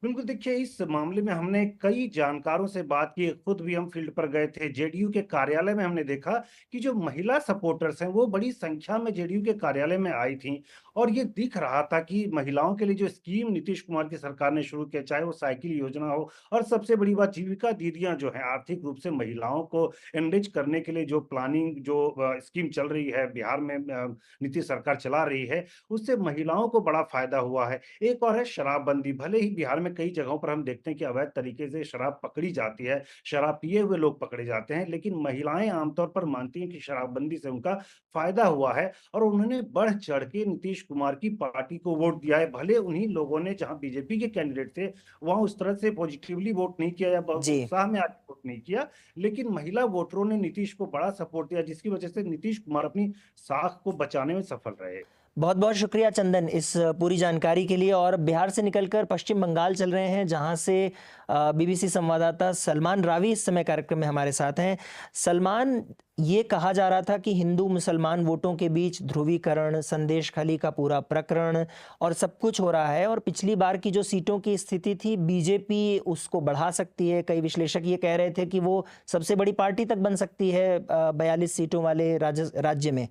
बिल्कुल, देखिए इस मामले में हमने कई जानकारों से बात की, खुद भी हम फील्ड पर गए थे। जेडीयू के कार्यालय में हमने देखा कि जो महिला सपोर्टर्स हैं वो बड़ी संख्या में जेडीयू के कार्यालय में आई थी, और ये दिख रहा था कि महिलाओं के लिए जो स्कीम नीतीश कुमार की सरकार ने शुरू किया, चाहे वो साइकिल योजना हो, और सबसे बड़ी बात जीविका दीदियां जो है आर्थिक रूप से महिलाओं को एनरिच करने के लिए जो प्लानिंग जो स्कीम चल रही है बिहार में, नीतीश सरकार चला रही है, उससे महिलाओं को बड़ा फायदा हुआ है। एक और है शराबबंदी। भले ही बिहार में कई जगहों पर हम देखते हैं कि अवैध तरीके से शराब पकड़ी जाती है, शराब पिए हुए लोग पकड़े जाते हैं, लेकिन महिलाएं आमतौर पर मानती हैं कि शराबबंदी से उनका फायदा हुआ है, और उन्होंने बढ़ चढ़ के नीतीश कुमार की पार्टी को वोट दिया है। भले उन्हीं लोगों ने जहां बीजेपी के कैंडिडेट थे वहां उस तरह से पॉजिटिवली वोट नहीं किया या बहुत जी। उत्साह में आके वोट नहीं किया, लेकिन महिला वोटरों ने नीतीश को बड़ा सपोर्ट दिया, जिसकी वजह से नीतीश कुमार अपनी साख को बचाने में सफल रहे। बहुत बहुत शुक्रिया चंदन इस पूरी जानकारी के लिए। और बिहार से निकलकर पश्चिम बंगाल चल रहे हैं, जहां से बीबीसी संवाददाता सलमान रावी इस समय कार्यक्रम में हमारे साथ हैं। सलमान, ये कहा जा रहा था कि हिंदू मुसलमान वोटों के बीच ध्रुवीकरण, संदेश खली का पूरा प्रकरण और सब कुछ हो रहा है, और पिछली बार की जो सीटों की स्थिति थी बीजेपी उसको बढ़ा सकती है। कई विश्लेषक ये कह रहे थे कि वो सबसे बड़ी पार्टी तक बन सकती है 42 सीटों वाले राज्य में,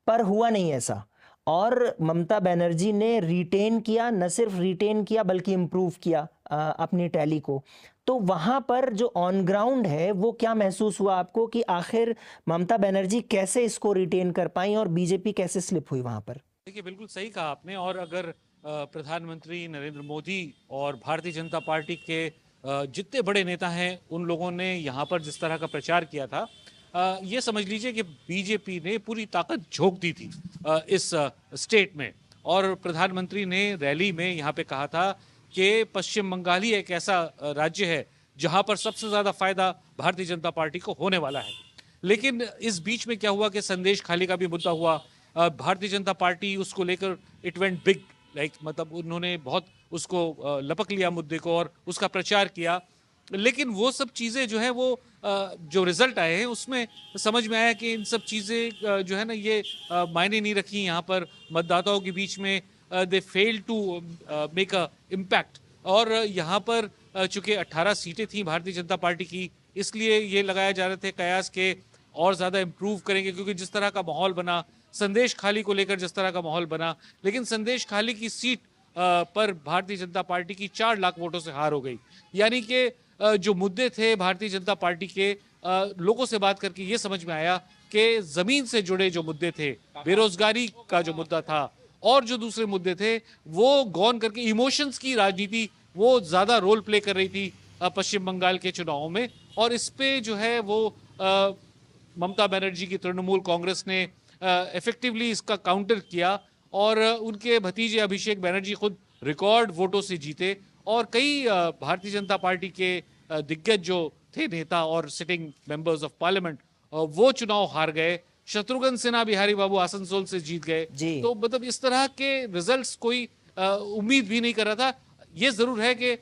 पर हुआ नहीं ऐसा। और ममता बनर्जी ने रिटेन किया, न सिर्फ रिटेन किया बल्कि इम्प्रूव किया अपनी टैली को। तो वहां पर जो ऑन ग्राउंड है वो क्या महसूस हुआ आपको कि आखिर ममता बनर्जी कैसे इसको रिटेन कर पाई और बीजेपी कैसे स्लिप हुई वहां पर? देखिए, बिल्कुल सही कहा आपने। और अगर प्रधानमंत्री नरेंद्र मोदी और भारतीय जनता पार्टी के जितने बड़े नेता हैं उन लोगों ने यहाँ पर जिस तरह का प्रचार किया था, ये समझ लीजिए कि बीजेपी ने पूरी ताकत झोंक दी थी इस स्टेट में। और प्रधानमंत्री ने रैली में यहाँ पे कहा था कि पश्चिम बंगाल ही एक ऐसा राज्य है जहां पर सबसे ज्यादा फायदा भारतीय जनता पार्टी को होने वाला है। लेकिन इस बीच में क्या हुआ कि संदेश खाली का भी मुद्दा हुआ। भारतीय जनता पार्टी उसको लेकर इट वेंट बिग, लाइक मतलब उन्होंने बहुत उसको लपक लिया मुद्दे को और उसका प्रचार किया। लेकिन वो सब चीज़ें जो है वो जो रिजल्ट आए हैं उसमें समझ में आया कि इन सब चीज़ें जो है ना ये मायने नहीं रखी यहाँ पर मतदाताओं के बीच में। They fail to make a impact. और यहाँ पर चूंकि 18 सीटें थी भारतीय जनता पार्टी की, इसलिए ये लगाया जा रहे थे कयास के और ज़्यादा इम्प्रूव करेंगे, क्योंकि जिस तरह का माहौल बना संदेश खाली को लेकर, जिस तरह का माहौल बना। लेकिन संदेश खाली की सीट पर भारतीय जनता पार्टी की 4 लाख वोटों से हार हो गई। यानी कि जो मुद्दे थे भारतीय जनता पार्टी के, लोगों से बात करके ये समझ में आया कि जमीन से जुड़े जो मुद्दे थे, बेरोजगारी का जो मुद्दा था और जो दूसरे मुद्दे थे, वो गौन करके इमोशंस की राजनीति वो ज्यादा रोल प्ले कर रही थी पश्चिम बंगाल के चुनावों में। और इस पे जो है वो ममता बनर्जी की तृणमूल कांग्रेस ने इफेक्टिवली इसका काउंटर किया और उनके भतीजे अभिषेक बनर्जी खुद रिकॉर्ड वोटों से जीते। और कई भारतीय जनता पार्टी के दिग्गज जो थे नेता और सिटिंग मेंबर्स ऑफ पार्लियामेंट वो चुनाव हार गए। शत्रुघ्न सिन्हा बिहारी बाबू आसनसोल से जीत गए। तो मतलब इस तरह के रिजल्ट्स कोई उम्मीद भी नहीं कर रहा था। ये जरूर है कि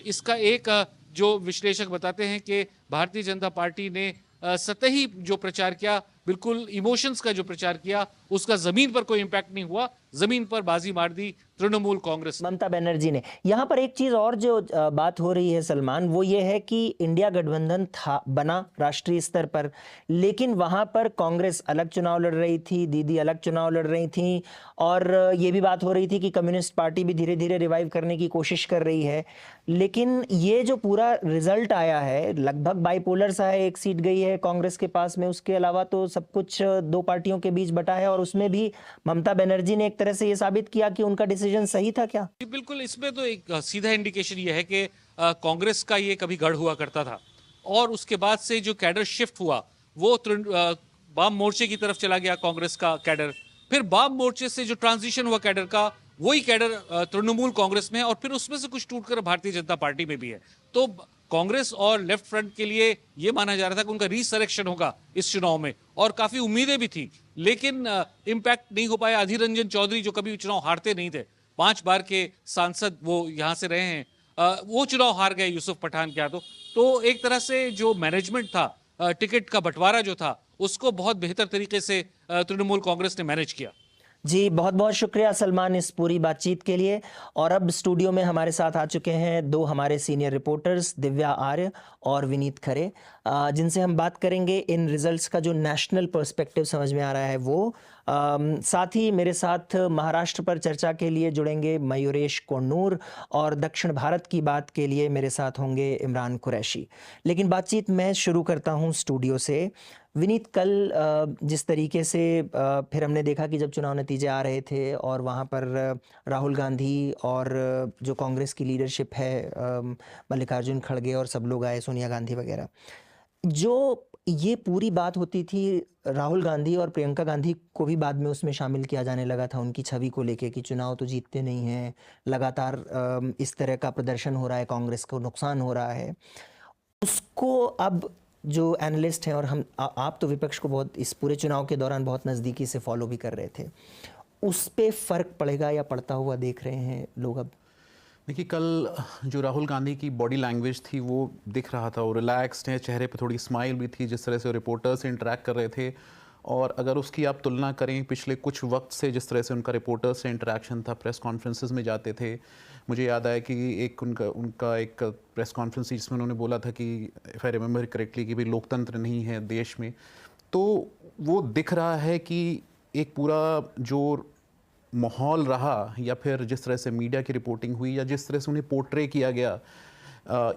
इसका एक जो विश्लेषक बताते हैं कि भारतीय जनता पार्टी ने सतही जो प्रचार किया, बिल्कुल इमोशंस का जो प्रचार किया, उसका जमीन पर कोई इंपैक्ट नहीं हुआ। जमीन पर बाजी मार दी तृणमूल कांग्रेस ममता बनर्जी ने। यहाँ पर एक चीज और जो बात हो रही है सलमान, वो ये है कि इंडिया गठबंधन था बना राष्ट्रीय स्तर पर, लेकिन वहां पर कांग्रेस अलग चुनाव लड़ रही थी, दीदी अलग चुनाव लड़ रही थी, और ये भी बात हो रही थी कि कम्युनिस्ट पार्टी भी धीरे धीरे रिवाइव करने की कोशिश कर रही है। लेकिन ये जो पूरा रिजल्ट आया है, लगभग बाइपोलर सा है, एक सीट गई है कांग्रेस के पास में, उसके अलावा तो सब कुछ 2 पार्टियों के बीच बटा है। और उसमें भी ममता बनर्जी ने एक तरह से ये साबित किया कि उनका डिसीजन सही था क्या? बिल्कुल, इसमें तो एक सीधा इंडिकेशन ये है कि कांग्रेस का ये कभी गढ़ हुआ करता था और उसके बाद से जो कैडर शिफ्ट हुआ वो वाम मोर्चे की तरफ चला गया कांग्रेस का कैडर। फिर वाम मोर्चे से जो ट्रांजिशन हुआ कैडर का, वही कैडर तृणमूल कांग्रेस में है और फिर उसमें से कुछ टूटकर भारतीय जनता पार्टी में भी है। तो कांग्रेस और लेफ्ट फ्रंट के लिए ये माना जा रहा था कि उनका रिसरेक्शन होगा इस चुनाव में और काफी उम्मीदें भी थी, लेकिन इम्पैक्ट नहीं हो पाया। अधीर रंजन चौधरी जो कभी चुनाव हारते नहीं थे, 5 बार के सांसद वो यहाँ से रहे हैं, वो चुनाव हार गए यूसुफ पठान के हाथों। तो एक तरह से जो मैनेजमेंट था, टिकट का बंटवारा जो था, उसको बहुत बेहतर तरीके से तृणमूल कांग्रेस ने मैनेज किया। जी, बहुत बहुत शुक्रिया सलमान इस पूरी बातचीत के लिए। और अब स्टूडियो में हमारे साथ आ चुके हैं 2 हमारे सीनियर रिपोर्टर्स, दिव्या आर्य और विनीत खरे, जिनसे हम बात करेंगे इन रिजल्ट्स का जो नेशनल पर्सपेक्टिव समझ में आ रहा है वो। साथ ही मेरे साथ महाराष्ट्र पर चर्चा के लिए जुड़ेंगे मयूरेश कोन्नूर और दक्षिण भारत की बात के लिए मेरे साथ होंगे इमरान कुरैशी। लेकिन बातचीत मैं शुरू करता हूं स्टूडियो से। विनीत, कल जिस तरीके से फिर हमने देखा कि जब चुनाव नतीजे आ रहे थे और वहाँ पर राहुल गांधी और जो कांग्रेस की लीडरशिप है, मल्लिकार्जुन खड़गे और सब लोग आए, सोनिया गांधी वगैरह, जो ये पूरी बात होती थी, राहुल गांधी और प्रियंका गांधी को भी बाद में उसमें शामिल किया जाने लगा था उनकी छवि को लेके कि चुनाव तो जीतते नहीं हैं, लगातार इस तरह का प्रदर्शन हो रहा है, कांग्रेस को नुकसान हो रहा है। उसको अब जो एनालिस्ट हैं और हम आप तो विपक्ष को बहुत इस पूरे चुनाव के दौरान बहुत नज़दीकी से फॉलो भी कर रहे थे, उस पे फ़र्क पड़ेगा या पड़ता हुआ देख रहे हैं लोग अब? देखिए, कल जो राहुल गांधी की बॉडी लैंग्वेज थी वो दिख रहा था, वो रिलैक्स्ड है, चेहरे पे थोड़ी स्माइल भी थी जिस तरह से रिपोर्टर्स से इंटरेक्ट कर रहे थे। और अगर उसकी आप तुलना करें पिछले कुछ वक्त से, जिस तरह से उनका रिपोर्टर्स से इंटरेक्शन था, प्रेस कॉन्फ्रेंसेस में जाते थे, मुझे याद आया कि एक उनका एक प्रेस कॉन्फ्रेंस जिसमें उन्होंने बोला था कि इफ़ आई रिमेंबर करेक्टली कि भाई लोकतंत्र नहीं है देश में। तो वो दिख रहा है कि एक पूरा जो माहौल रहा या फिर जिस तरह से मीडिया की रिपोर्टिंग हुई या जिस तरह से उन्हें पोर्ट्रे किया गया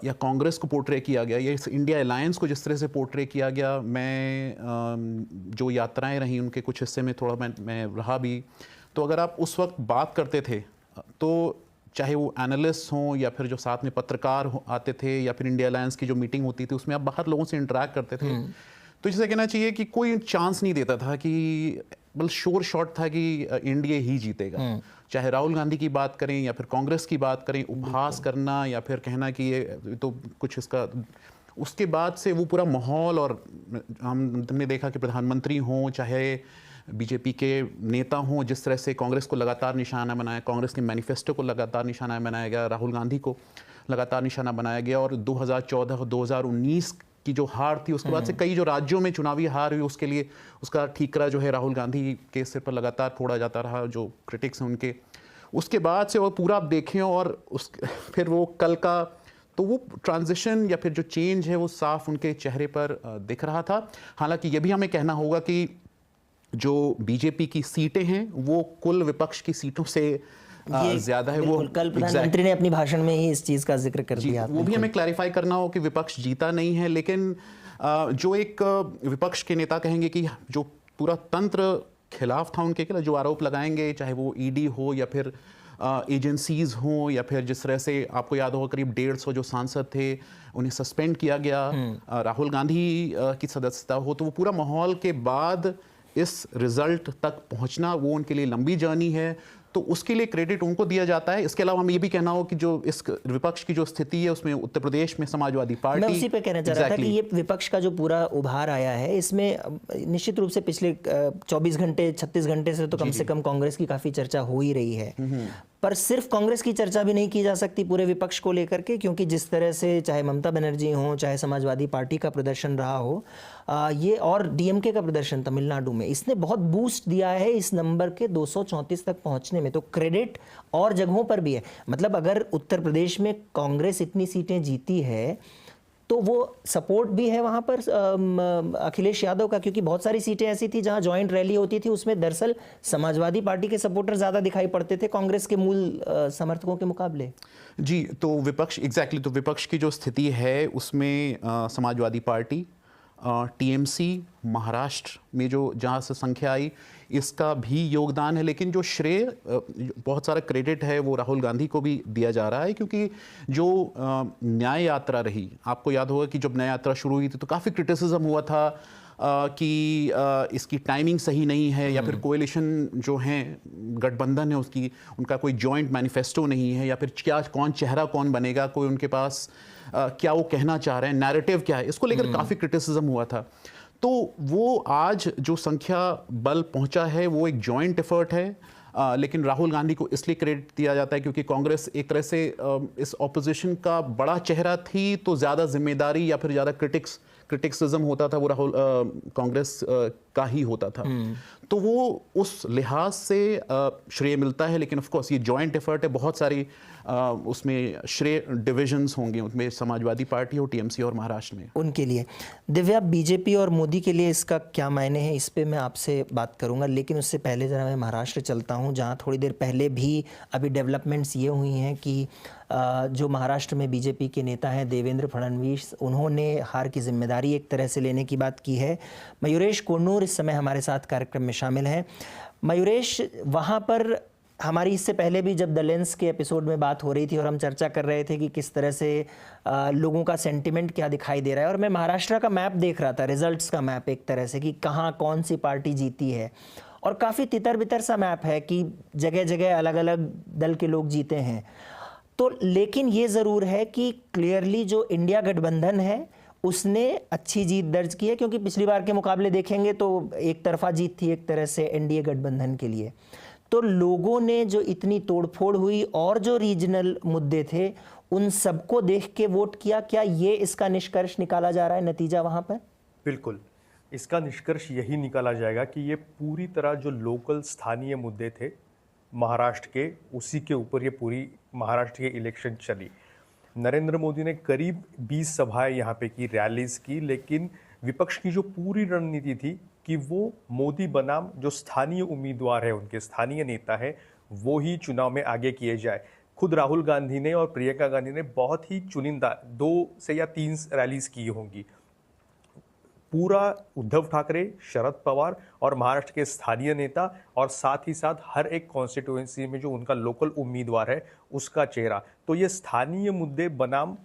या कांग्रेस को पोर्ट्रे किया गया या इस इंडिया अलायंस को जिस तरह से पोर्ट्रे किया गया, मैं जो यात्राएं रहीं उनके कुछ हिस्से में थोड़ा मैं रहा भी, तो अगर आप उस वक्त बात करते थे तो चाहे वो एनालिस्ट हों या फिर जो साथ में पत्रकार आते थे या फिर इंडिया अलायंस की जो मीटिंग होती थी उसमें आप बाहर लोगों से इंटरेक्ट करते थे, तो जैसे कहना चाहिए कि कोई चांस नहीं देता था कि बल श्योर शॉट था कि एनडीए ही जीतेगा। चाहे राहुल गांधी की बात करें या फिर कांग्रेस की बात करें, उपहास करना या फिर कहना कि ये तो कुछ इसका, उसके बाद से वो पूरा माहौल, और हमने देखा कि प्रधानमंत्री हों चाहे बीजेपी के नेता हों, जिस तरह से कांग्रेस को लगातार निशाना बनाया, कांग्रेस के मैनिफेस्टो को लगातार निशाना बनाया गया, राहुल गांधी को लगातार निशाना बनाया गया, और 2014 और 2019 की जो हार थी उसके बाद से कई जो राज्यों में चुनावी हार हुई, उसके लिए उसका ठीकरा जो है राहुल गांधी के सिर पर लगातार फोड़ा जाता रहा, जो क्रिटिक्स हैं उनके। उसके बाद से वो पूरा आप देखें और फिर वो कल का तो वो ट्रांजिशन या फिर जो चेंज है वो साफ उनके चेहरे पर दिख रहा था। हालांकि ये भी हमें कहना होगा कि जो बीजेपी की सीटें हैं वो कुल विपक्ष की सीटों से ज्यादा है। वो कल प्रधानमंत्री ने अपनी भाषण में ही इस चीज का जिक्र कर दिया। वो भी हमें क्लैरिफाई करना हो कि विपक्ष जीता नहीं है, लेकिन जो एक विपक्ष के नेता कहेंगे कि जो पूरा तंत्र खिलाफ था उनके, जो आरोप लगाएंगे, चाहे वो ईडी हो या फिर एजेंसीज हों, या फिर जिस तरह से आपको याद होगा करीब 150 जो सांसद थे उन्हें सस्पेंड किया गया, राहुल गांधी की सदस्यता हो, तो वो पूरा माहौल के बाद इस रिजल्ट तक पहुंचना वो उनके लिए लंबी जर्नी है, तो उसके लिए क्रेडिट उनको दिया जाता है। इसके अलावा हम ये भी कहना हो कि जो इस विपक्ष की जो स्थिति है उसमें उत्तर प्रदेश में समाजवादी पार्टी, मैं उसी पे कहना चाह रहा था कि ये विपक्ष का जो पूरा उभार आया है, इसमें निश्चित रूप से पिछले 24 घंटे 36 घंटे से तो कम से कम कांग्रेस की काफी चर्चा हो ही रही है, पर सिर्फ कांग्रेस की चर्चा भी नहीं की जा सकती पूरे विपक्ष को लेकर के, क्योंकि जिस तरह से चाहे ममता बनर्जी हो, चाहे समाजवादी पार्टी का प्रदर्शन रहा हो, ये और डीएमके का प्रदर्शन तमिलनाडु में, इसने बहुत बूस्ट दिया है इस नंबर के 234 तक पहुंचने में। तो क्रेडिट और जगहों पर भी है। मतलब अगर उत्तर प्रदेश में कांग्रेस इतनी सीटें जीती है तो वो सपोर्ट भी है वहां पर अखिलेश यादव का, क्योंकि बहुत सारी सीटें ऐसी थी जहां जॉइंट रैली होती थी, उसमें दरअसल समाजवादी पार्टी के सपोर्टर ज्यादा दिखाई पड़ते थे कांग्रेस के मूल समर्थकों के मुकाबले। जी, तो विपक्ष तो विपक्ष की जो स्थिति है उसमें समाजवादी पार्टी, टीएमसी, महाराष्ट्र में जो जहाँ से संख्या आई इसका भी योगदान है, लेकिन जो श्रेय बहुत सारा क्रेडिट है वो राहुल गांधी को भी दिया जा रहा है, क्योंकि जो न्याय यात्रा रही, आपको याद होगा कि जब न्याय यात्रा शुरू हुई थी तो काफ़ी क्रिटिसिज्म हुआ था कि इसकी टाइमिंग सही नहीं है, या फिर कोएलिशन जो हैं गठबंधन है उसकी, उनका कोई जॉइंट मैनिफेस्टो नहीं है, या फिर क्या कौन चेहरा कौन बनेगा, कोई उनके पास क्या वो कहना चाह रहे हैं, नैरेटिव क्या है, इसको लेकर काफ़ी क्रिटिसिज्म हुआ था। तो वो आज जो संख्या बल पहुंचा है वो एक जॉइंट एफर्ट है, लेकिन राहुल गांधी को इसलिए क्रेडिट दिया जाता है क्योंकि कांग्रेस एक तरह से इस ऑपोजिशन का बड़ा चेहरा थी, तो ज़्यादा जिम्मेदारी या फिर ज़्यादा क्रिटिसिज्म होता था वो राहुल कांग्रेस का ही होता था, तो वो उस लिहाज से श्रेय मिलता है। लेकिन ऑफ कोर्स ये जॉइंट एफर्ट है, बहुत सारी उसमें श्रेय डिविजन्स होंगे, उसमें समाजवादी पार्टी और टीएमसी और महाराष्ट्र में उनके लिए। दिव्या, बीजेपी और मोदी के लिए इसका क्या मायने हैं, इस पे मैं आपसे बात करूंगा, लेकिन उससे पहले जरा मैं महाराष्ट्र चलता हूं, जहां थोड़ी देर पहले भी अभी डेवलपमेंट्स ये हुई हैं कि जो महाराष्ट्र में बीजेपी के नेता हैं देवेंद्र फडणवीस, उन्होंने हार की जिम्मेदारी एक तरह से लेने की बात की है। मयूरेश कोन्नूर इस समय हमारे साथ कार्यक्रम में शामिल हैं। मयूरेश, वहाँ पर हमारी इससे पहले भी जब द लेंस के एपिसोड में बात हो रही थी और हम चर्चा कर रहे थे कि किस तरह से लोगों का सेंटिमेंट क्या दिखाई दे रहा है, और मैं महाराष्ट्र का मैप देख रहा था, रिजल्ट्स का मैप एक तरह से, कि कहाँ कौन सी पार्टी जीती है, और काफ़ी तितर बितर सा मैप है कि जगह जगह अलग अलग दल के लोग जीते हैं। तो लेकिन ये ज़रूर है कि क्लियरली जो इंडिया गठबंधन है उसने अच्छी जीत दर्ज की है, क्योंकि पिछली बार के मुकाबले देखेंगे तो एक तरफा जीत थी एक तरह से एनडीए गठबंधन के लिए। तो लोगों ने जो इतनी तोड़फोड़ हुई और जो रीजनल मुद्दे थे उन सबको देख के वोट किया, क्या ये इसका निष्कर्ष निकाला जा रहा है, नतीजा वहां पर? बिल्कुल, इसका निष्कर्ष यही निकाला जाएगा कि ये पूरी तरह जो लोकल स्थानीय मुद्दे थे महाराष्ट्र के, उसी के ऊपर ये पूरी महाराष्ट्र की इलेक्शन चली। नरेंद्र मोदी ने करीब 20 सभाएं यहाँ पे की, रैलीज की, लेकिन विपक्ष की जो पूरी रणनीति थी कि वो मोदी बनाम जो स्थानीय उम्मीदवार है, उनके स्थानीय नेता है, वो ही चुनाव में आगे किए जाए। खुद राहुल गांधी ने और प्रियंका गांधी ने बहुत ही चुनिंदा 2 से या 3 रैलीज की होंगी। पूरा उद्धव ठाकरे, शरद पवार और महाराष्ट्र के स्थानीय नेता, और साथ ही साथ हर एक कॉन्स्टिट्यूएंसी में जो उनका लोकल उम्मीदवार है उसका चेहरा। तो ये स्थानीय मुद्दे बनाम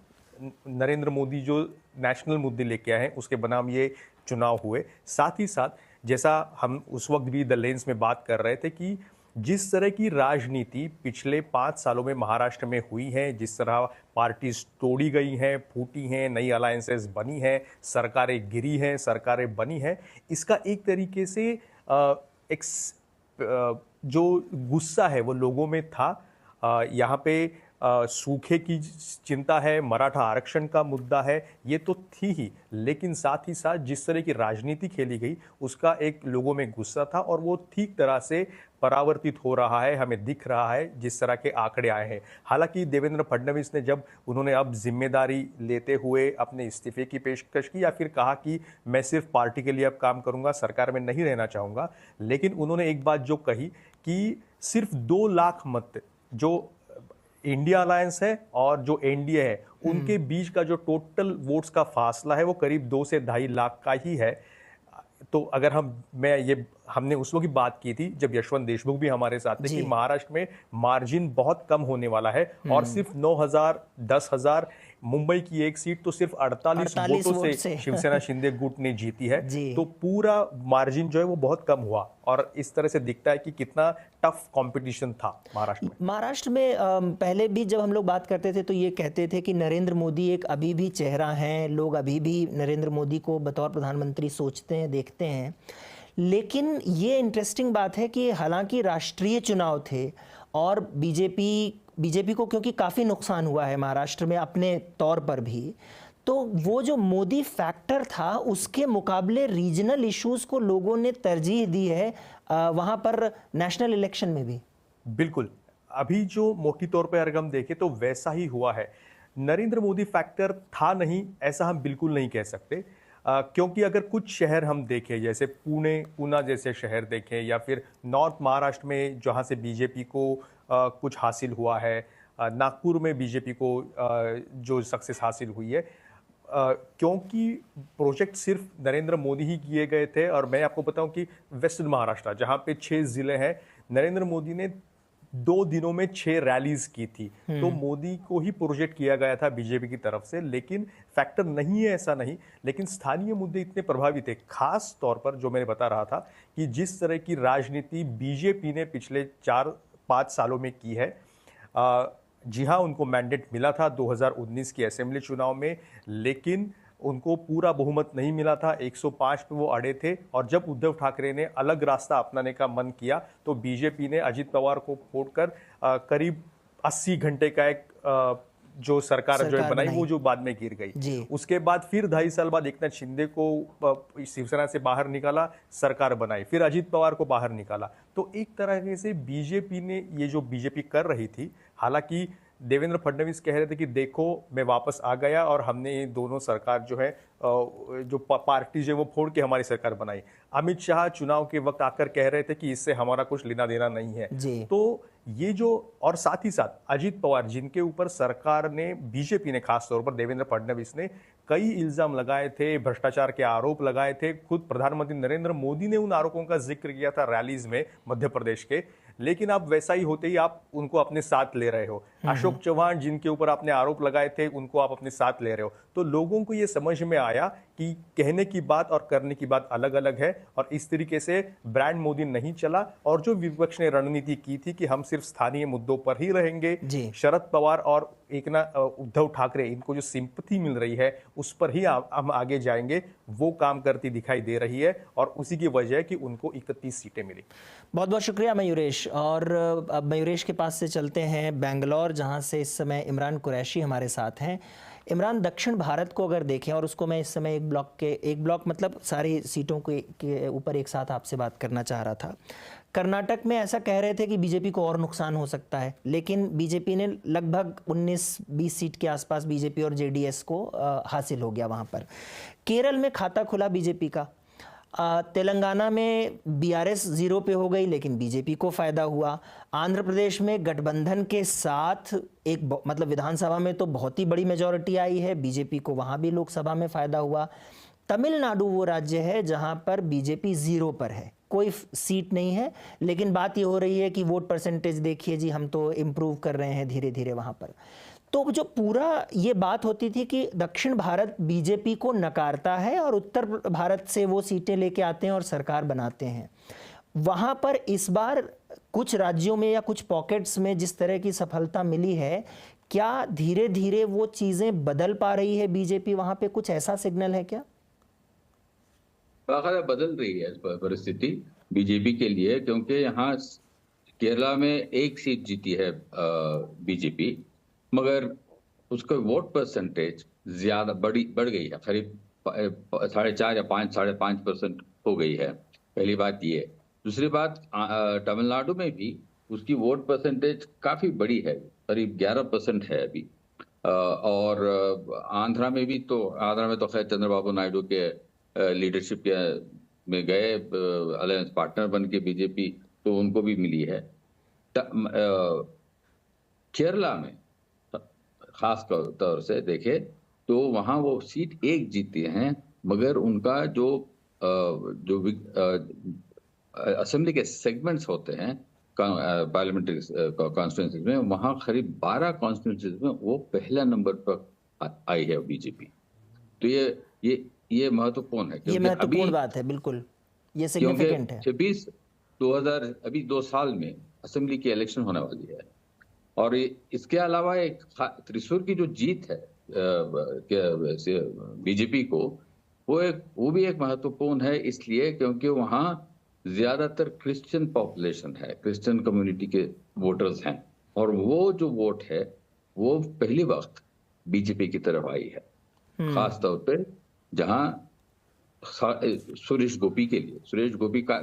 नरेंद्र मोदी जो नेशनल मुद्दे लेके आए हैं उसके बनाम ये चुनाव हुए। साथ ही साथ जैसा हम उस वक्त भी द लेंस में बात कर रहे थे कि जिस तरह की राजनीति पिछले 5 सालों में महाराष्ट्र में हुई है, जिस तरह पार्टीज तोड़ी गई हैं, फूटी हैं, नई अलायंसेस बनी हैं, सरकारें गिरी हैं, सरकारें बनी हैं, इसका एक तरीके से जो गुस्सा है वो लोगों में था। यहाँ पे सूखे की चिंता है, मराठा आरक्षण का मुद्दा है, ये तो थी ही, लेकिन साथ ही साथ जिस तरह की राजनीति खेली गई उसका एक लोगों में गुस्सा था और वो ठीक तरह से परावर्तित हो रहा है, हमें दिख रहा है जिस तरह के आंकड़े आए हैं। हालांकि देवेंद्र फडणवीस ने जब उन्होंने अब जिम्मेदारी लेते हुए अपने इस्तीफे की पेशकश की या फिर कहा कि मैं सिर्फ पार्टी के लिए अब काम करूंगा, सरकार में नहीं रहना चाहूंगा, लेकिन उन्होंने एक बात जो कही कि सिर्फ 2 लाख मत जो इंडिया अलायंस है और जो एनडीए है उनके बीच का जो टोटल वोट्स का फासला है वो करीब 2 से 2.5 लाख का ही है। तो अगर हमने उस वक्त बात की थी जब यशवंत देशमुख भी हमारे साथ थे कि महाराष्ट्र में मार्जिन बहुत कम होने वाला है और सिर्फ 9,000 10,000 मुंबई की एक सीट तो सिर्फ 48 वोटों से शिवसेना शिंदे गुट ने जीती है। तो पूरा मार्जिन जो है वो बहुत कम हुआ और इस तरह से दिखता है कि कितना टफ कंपटीशन था महाराष्ट्र में। पहले भी जब हम लोग बात करते थे तो ये कहते थे कि नरेंद्र मोदी एक अभी भी चेहरा हैं, लोग अभी भी नरेंद्र मोदी को बतौर प्रधानमंत्री सोचते हैं, देखते हैं। लेकिन ये इंटरेस्टिंग बात है कि हालांकि राष्ट्रीय चुनाव थे और बीजेपी को क्योंकि काफ़ी नुकसान हुआ है महाराष्ट्र में अपने तौर पर भी, तो वो जो मोदी फैक्टर था उसके मुकाबले रीजनल इश्यूज को लोगों ने तरजीह दी है वहाँ पर नेशनल इलेक्शन में भी। बिल्कुल, अभी जो मोटी तौर पर अगर हम देखें तो वैसा ही हुआ है। नरेंद्र मोदी फैक्टर था नहीं ऐसा हम बिल्कुल नहीं कह सकते, क्योंकि अगर कुछ शहर हम देखें जैसे पूना जैसे शहर देखें या फिर नॉर्थ महाराष्ट्र में जहां से बीजेपी को कुछ हासिल हुआ है, नागपुर में बीजेपी को जो सक्सेस हासिल हुई है, क्योंकि प्रोजेक्ट सिर्फ नरेंद्र मोदी ही किए गए थे। और मैं आपको बताऊं कि वेस्टर्न महाराष्ट्र जहां पे 6 जिले हैं, नरेंद्र मोदी ने 2 दिनों में 6 रैलीज की थी। तो मोदी को ही प्रोजेक्ट किया गया था बीजेपी की तरफ से, लेकिन फैक्टर नहीं है ऐसा नहीं, लेकिन स्थानीय मुद्दे इतने प्रभावी थे। खास तौर पर जो मैंने बता रहा था कि जिस तरह की राजनीति बीजेपी ने पिछले 4-5 सालों में की है, जी हाँ, उनको मैंडेट मिला था 2019 की असेंबली चुनाव में, लेकिन उनको पूरा बहुमत नहीं मिला था, 105 पे वो अड़े थे। और जब उद्धव ठाकरे ने अलग रास्ता अपनाने का मन किया तो बीजेपी ने अजित पवार को छोड़कर करीब 80 घंटे का एक जो सरकार जो बनाई वो जो बाद में गिर गई। उसके बाद फिर 2.5 साल बाद एकनाथ शिंदे को शिवसेना से बाहर निकाला, सरकार बनाई, फिर अजित पवार को बाहर निकाला। तो एक तरह से बीजेपी ने ये जो बीजेपी कर रही थी, हालांकि देवेंद्र फडणवीस कह रहे थे कि देखो मैं वापस आ गया और हमने ये दोनों सरकार जो है जो पार्टी जो वो फोड़ के हमारी सरकार बनाई। अमित शाह चुनाव के वक्त आकर कह रहे थे कि इससे हमारा कुछ लेना देना नहीं है। तो ये जो, और साथ ही साथ अजित पवार जिनके ऊपर सरकार ने, बीजेपी ने खास तौर पर देवेंद्र फडणवीस ने कई इल्जाम लगाए थे, भ्रष्टाचार के आरोप लगाए थे। खुद प्रधानमंत्री नरेंद्र मोदी ने उन आरोपों का जिक्र किया था रैलीज में मध्य प्रदेश के, लेकिन अब वैसा ही होते ही आप उनको अपने साथ ले रहे हो। अशोक चौहान जिनके ऊपर आपने आरोप लगाए थे उनको आप अपने साथ ले रहे हो। तो लोगों को ये समझ में आया कि कहने की बात और करने की बात अलग अलग है, और इस तरीके से ब्रांड मोदी नहीं चला। और जो विपक्ष ने रणनीति की थी कि हम सिर्फ स्थानीय मुद्दों पर ही रहेंगे, शरद पवार और उद्धव ठाकरे, इनको जो सिंपैथी मिल रही है उस पर ही हम आगे जाएंगे, वो काम करती दिखाई दे रही है। और उसी की वजह है कि उनको 31 सीटें मिली। बहुत बहुत शुक्रिया मयूरेश। और अब मयूरेश के पास से चलते हैं बेंगलोर, जहां से इस समय इमरान कुरैशी हमारे साथ हैं। इमरान, दक्षिण भारत को अगर देखें, और उसको मैं इस समय एक ब्लॉक मतलब सारी सीटों के ऊपर एक साथ आपसे बात करना चाह रहा था। कर्नाटक में ऐसा कह रहे थे कि बीजेपी को और नुकसान हो सकता है, लेकिन बीजेपी ने लगभग 19-20 सीट के आसपास बीजेपी और जेडीएस को हासिल हो गया वहाँ पर। केरल में खाता खुला बीजेपी का। तेलंगाना में बीआरएस 0 पे हो गई, लेकिन बीजेपी को फ़ायदा हुआ। आंध्र प्रदेश में गठबंधन के साथ एक मतलब विधानसभा में तो बहुत ही बड़ी मेजॉरिटी आई है, बीजेपी को वहाँ भी लोकसभा में फ़ायदा हुआ। तमिलनाडु वो राज्य है जहाँ पर बीजेपी 0 पर है, कोई सीट नहीं है, लेकिन बात ये हो रही है कि वोट परसेंटेज देखिए जी, हम तो इम्प्रूव कर रहे हैं धीरे धीरे वहाँ पर। तो जो पूरा ये बात होती थी कि दक्षिण भारत बीजेपी को नकारता है और उत्तर भारत से वो सीटें लेके आते हैं और सरकार बनाते हैं, वहाँ पर इस बार कुछ राज्यों में या कुछ पॉकेट्स में जिस तरह की सफलता मिली है, क्या धीरे धीरे वो चीज़ें बदल पा रही है बीजेपी वहाँ पे? कुछ ऐसा सिग्नल है क्या? बाकायदा बदल रही है परिस्थिति बीजेपी के लिए, क्योंकि यहाँ केरला में एक सीट जीती है बीजेपी, मगर उसका वोट परसेंटेज ज्यादा बढ़ गई है, करीब 4.5 या 5.5% हो गई है। पहली बात ये। दूसरी बात, तमिलनाडु में भी उसकी वोट परसेंटेज काफी बड़ी है, करीब 11% है अभी। और आंध्रा में भी, तो आंध्रा में तो खैर चंद्रबाबू नायडू के लीडरशिप में गए अलायंस पार्टनर बन के बीजेपी, तो उनको भी मिली है। केरला में खास तौर से देखे तो वहां वो सीट एक जीते हैं, मगर उनका जो असेंबली के सेगमेंट्स होते हैं पार्लियामेंट्री कॉन्स्टिट्यूंसीज में, वहां करीब 12 कॉन्स्टिट्यूंसीज में वो पहला नंबर पर आई है बीजेपी। तो ये महत्वपूर्ण है, ये महत्वपूर्ण बात है, बिल्कुल ये सिग्निफिकेंट है। 2000 अभी 2 साल में असेंबली की इलेक्शन होने वाली है, और इसके अलावा एक त्रिशूर की जो जीत है बीजेपी को, वो भी एक महत्वपूर्ण है, इसलिए क्योंकि वहाँ ज्यादातर क्रिश्चियन पॉपुलेशन है, क्रिश्चियन कम्युनिटी के वोटर्स हैं, और वो जो वोट है वो पहली वक्त बीजेपी की तरफ आई है। खास तौर पे जहाँ सुरेश गोपी के लिए, सुरेश गोपी का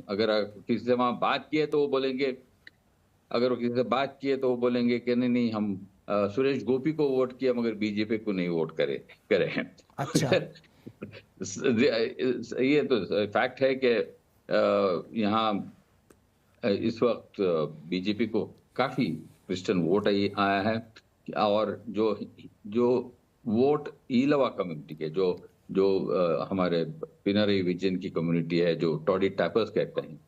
अगर किसी से वहां बात किए तो वो बोलेंगे, कि नहीं हम सुरेश गोपी को वोट किया मगर बीजेपी को नहीं वोट करे हैं। अच्छा। ये तो फैक्ट है कि यहाँ इस वक्त बीजेपी को काफी क्रिश्चियन वोट आया है, और जो वोट ईलवा कम्युनिटी के, जो हमारे पिनरई विजन की कम्युनिटी है, जो टॉडी टैपर्स कहते हैं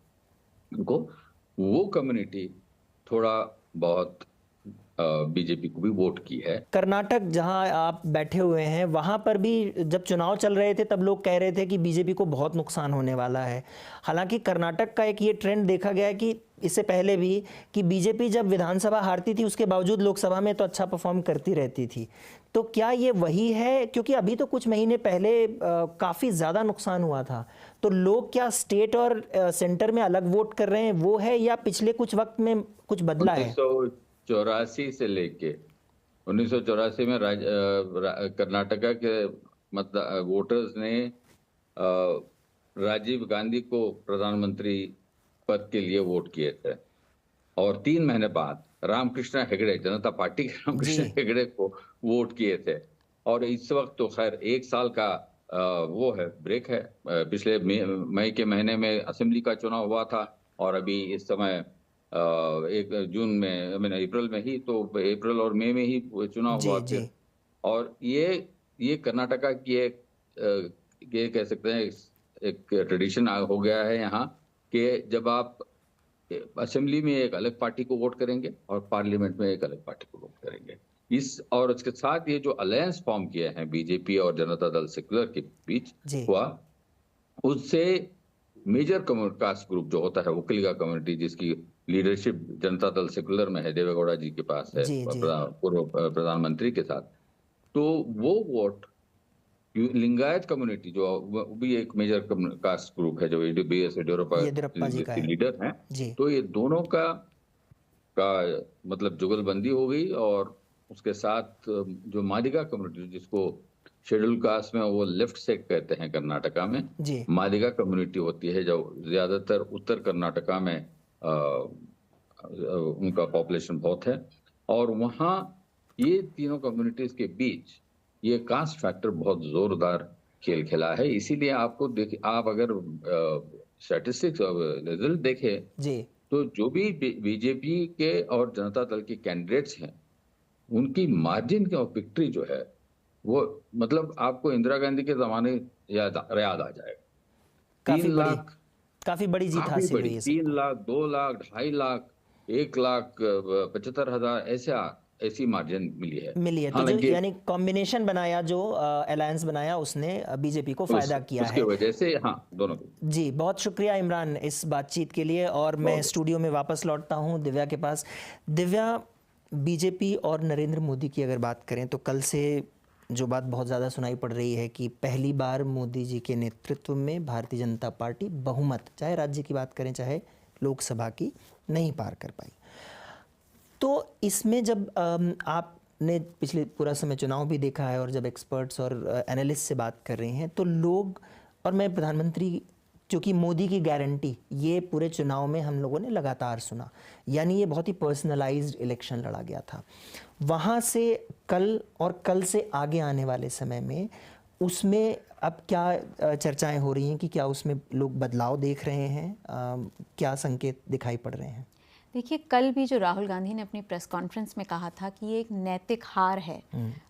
उनको, वो कम्युनिटी थोड़ा बहुत बीजेपी को भी वोट की है। कर्नाटक जहां आप बैठे हुए हैं, वहां पर भी जब चुनाव चल रहे थे तब लोग कह रहे थे कि बीजेपी को बहुत नुकसान होने वाला है। हालांकि कर्नाटक का एक ये ट्रेंड देखा गया है कि इससे पहले भी कि बीजेपी जब विधानसभा हारती थी उसके बावजूद लोकसभा में तो अच्छा परफॉर्म करती रहती थी। तो क्या ये वही है? क्योंकि अभी तो कुछ महीने पहले काफ़ी ज़्यादा नुकसान हुआ था, तो लोग क्या स्टेट और सेंटर में अलग वोट कर रहे हैं, वो है, या पिछले कुछ वक्त में कुछ बदला है? 1984 से लेके 1984 में कर्नाटका के वोटर्स ने राजीव गांधी को प्रधानमंत्री पद के लिए वोट किए थे, और 3 महीने बाद रामकृष्ण हेगड़े, जनता पार्टी के रामकृष्ण हेगड़े को वोट किए थे। और इस वक्त तो खैर 1 साल का वो है, ब्रेक है। पिछले मई के महीने में असेंबली का चुनाव हुआ था, और अभी इस समय 1 जून में, अप्रैल में ही, तो अप्रैल और मई में ही चुनाव हुआ थे। और ये कर्नाटका की ये कह सकते हैं एक ट्रेडिशन हो गया है यहाँ, कि जब आप असेंबली में एक अलग पार्टी को वोट करेंगे और पार्लियामेंट में एक अलग पार्टी को वोट करेंगे। और उसके साथ ये जो अलायंस फॉर्म किए हैं बीजेपी और जनता दल सेक्युलर के बीच हुआ, उससे मेजर कास्ट ग्रुप जो होता है वोकलिगा कम्युनिटी, जिसकी लीडरशिप जनता दल सेक्युलर में है, देवेगौड़ा जी के पास है, पूर्व प्रधानमंत्री के साथ, तो वो वोट लिंगायत कम्युनिटी जो भी एक मेजर कास्ट ग्रुप है, जो बीएस येडियुरप्पा जी के लीडर हैं, तो ये दोनों का मतलब जुगलबंदी हो गई। और उसके साथ जो मादिगा कम्युनिटी, जिसको शेड्यूल कास्ट में वो लेफ्ट सेक्ट कहते हैं कर्नाटका में, मादिगा कम्युनिटी होती है, जो ज्यादातर उत्तर कर्नाटका में उनका पॉपुलेशन बहुत है, और वहाँ ये तीनों कम्युनिटीज के बीच ये कास्ट फैक्टर बहुत जोरदार खेल खेला है। इसीलिए आपको आप अगर स्टैटिस्टिक्स रिजल्ट देखें तो जो भी बीजेपी के और जनता दल के कैंडिडेट्स हैं, उनकी मार्जिन ऑफ विक्ट्री जो है वो मतलब आपको इंदिरा गांधी के जमाने याद आ जाएगा। 3 लाख काफी बड़ी जीत हासिल हुई है। 3 लाख, 2 लाख, 2.5 लाख, 1,75,000 ऐसी मार्जिन मिली है। तो जो यानी कॉम्बिनेशन बनाया, जो अलायंस बनाया, उसने बीजेपी को फायदा किया उसकी है। वजह से हाँ, दोनों जी, बहुत शुक्रिया इमरान इस बातचीत के लिए। और मैं स्टूडियो में वापस लौटता हूँ दिव्या के पास। दिव्या, बीजेपी और नरेंद्र मोदी की अगर बात करें तो कल से जो बात बहुत ज़्यादा सुनाई पड़ रही है कि पहली बार मोदी जी के नेतृत्व में भारतीय जनता पार्टी बहुमत, चाहे राज्य की बात करें चाहे लोकसभा की, नहीं पार कर पाई। तो इसमें जब आपने पिछले पूरा समय चुनाव भी देखा है और जब एक्सपर्ट्स और एनालिस्ट से बात कर रहे हैं तो लोग, और मैं प्रधानमंत्री, क्योंकि मोदी की गारंटी ये पूरे चुनाव में हम लोगों ने लगातार सुना, यानी ये बहुत ही पर्सनलाइज्ड इलेक्शन लड़ा गया था। वहाँ से कल और कल से आगे आने वाले समय में उसमें अब क्या चर्चाएं हो रही हैं कि क्या उसमें लोग बदलाव देख रहे हैं, क्या संकेत दिखाई पड़ रहे हैं? देखिए, कल भी जो राहुल गांधी ने अपनी प्रेस कॉन्फ्रेंस में कहा था कि ये एक नैतिक हार है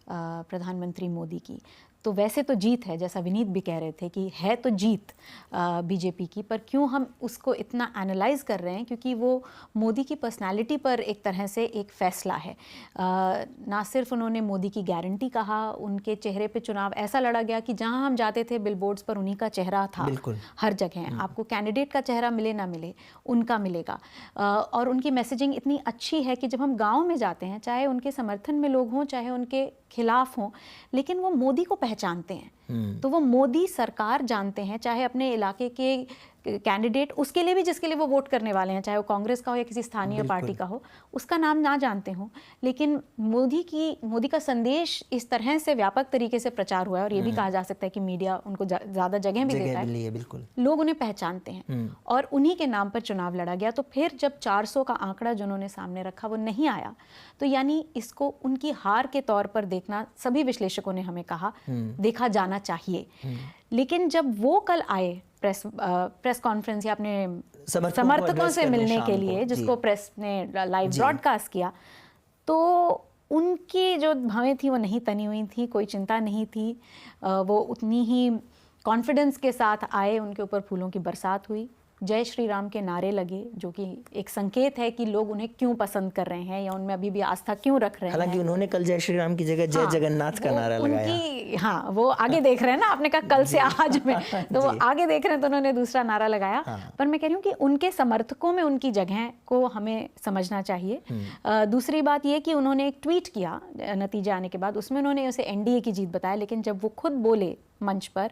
प्रधानमंत्री मोदी की, तो वैसे तो जीत है, जैसा विनीत भी कह रहे थे कि है तो जीत बीजेपी की, पर क्यों हम उसको इतना एनालाइज कर रहे हैं? क्योंकि वो मोदी की पर्सनालिटी पर एक तरह से एक फैसला है। ना सिर्फ उन्होंने मोदी की गारंटी कहा, उनके चेहरे पे चुनाव ऐसा लड़ा गया कि जहां हम जाते थे बिलबोर्ड्स पर उन्हीं का चेहरा था हर जगह। आपको कैंडिडेट का चेहरा मिले ना मिले, उनका मिलेगा। और उनकी मैसेजिंग इतनी अच्छी है कि जब हम गाँव में जाते हैं, चाहे उनके समर्थन में लोग हों चाहे उनके खिलाफ हों, लेकिन वो मोदी को पहचानते हैं। तो वो मोदी सरकार जानते हैं, चाहे अपने इलाके के कैंडिडेट, उसके लिए भी जिसके लिए वो वोट करने वाले हैं, चाहे वो कांग्रेस का हो या किसी स्थानीय पार्टी का हो, उसका नाम ना जानते हो, लेकिन मोदी का संदेश इस तरह से व्यापक तरीके से प्रचार हुआ है, और ये भी कहा जा सकता है कि मीडिया उनको ज़्यादा जगह भी देता है, बिल्कुल लोग उन्हें पहचानते हैं, और उन्हीं के नाम पर चुनाव लड़ा गया। तो फिर जब 400 का आंकड़ा जो उन्होंने सामने रखा वो नहीं आया, तो यानी इसको उनकी हार के तौर पर देखना सभी विश्लेषकों ने हमें कहा देखा जाना चाहिए। लेकिन जब वो कल आए प्रेस कॉन्फ्रेंस या अपने समर्थकों से मिलने के लिए, जिसको प्रेस ने लाइव ब्रॉडकास्ट किया, तो उनकी जो भावें थी वो नहीं तनी हुई थी, कोई चिंता नहीं थी। वो उतनी ही कॉन्फिडेंस के साथ आए, उनके ऊपर फूलों की बरसात हुई, जय श्री राम के नारे लगे, जो कि एक संकेत है कि लोग उन्हें क्यों पसंद कर रहे हैं या उनमें अभी भी आस्था क्यों रख रहे हैं। हालांकि उन्होंने कल जय श्री राम की जगह जय जगन्नाथ का नारा लगाया। हाँ, वो आगे देख रहे हैं ना, आपने कहा कल से आज में, तो वो आगे देख रहे हैं, तो उन्होंने दूसरा नारा लगाया। पर मैं कह रही हूँ कि उनके समर्थकों में उनकी जगह को हमें समझना चाहिए। दूसरी बात ये कि उन्होंने एक ट्वीट किया नतीजा आने के बाद, उसमें उन्होंने उसे एनडीए की जीत बताया, लेकिन जब वो खुद बोले मंच पर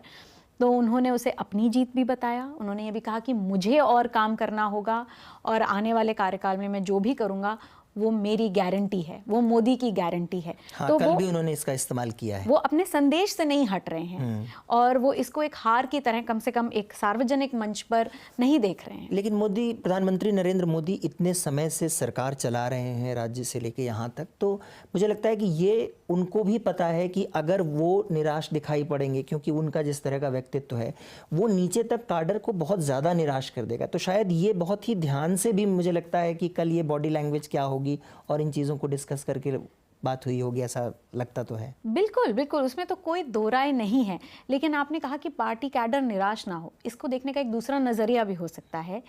तो उन्होंने उसे अपनी जीत भी बताया। उन्होंने ये भी कहा कि मुझे और काम करना होगा और आने वाले कार्यकाल में मैं जो भी करूंगा वो मेरी गारंटी है, वो मोदी की गारंटी है। हाँ, तो कल भी उन्होंने इसका इस्तेमाल किया है। वो अपने संदेश से नहीं हट रहे हैं और वो इसको एक हार की तरह कम से कम एक सार्वजनिक मंच पर नहीं देख रहे हैं। लेकिन प्रधानमंत्री नरेंद्र मोदी इतने समय से सरकार चला रहे हैं, राज्य से लेके यहाँ तक, तो मुझे लगता है कि ये उनको भी पता है कि अगर वो निराश दिखाई पड़ेंगे, क्योंकि उनका जिस तरह का व्यक्तित्व है वो नीचे तक काडर को बहुत ज़्यादा निराश कर देगा। तो शायद ये बहुत ही ध्यान से भी मुझे लगता है कि कल ये बॉडी लैंग्वेज क्या होगी और इन चीज़ों को डिस्कस करके बात हुई होगी, ऐसा लगता तो है। बिल्कुल बिल्कुल, उसमें तो कोई दो राय नहीं है। लेकिन आपने कहा कि पार्टी कैडर निराश ना हो, इसको देखने का एक दूसरा नज़रिया भी हो सकता है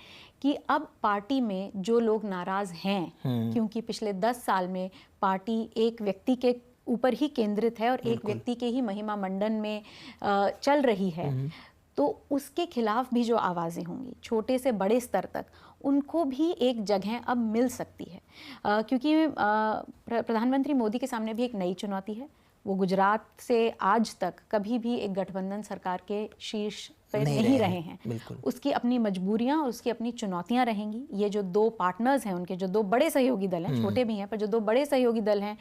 कि अब पार्टी में जो लोग नाराज़ हैं, क्योंकि पिछले 10 साल में पार्टी एक व्यक्ति के ऊपर ही केंद्रित है और एक व्यक्ति के ही महिमा मंडन में चल रही है, तो उसके खिलाफ भी जो आवाज़ें होंगी छोटे से बड़े स्तर तक, उनको भी एक जगह अब मिल सकती है। क्योंकि प्रधानमंत्री मोदी के सामने भी एक नई चुनौती है। वो गुजरात से आज तक कभी भी एक गठबंधन सरकार के शीर्ष पे नहीं रहे हैं। उसकी अपनी मजबूरियां और उसकी अपनी चुनौतियां रहेंगी। ये जो दो पार्टनर्स हैं उनके, जो दो बड़े सहयोगी दल हैं, छोटे भी हैं पर जो दो बड़े सहयोगी दल हैं,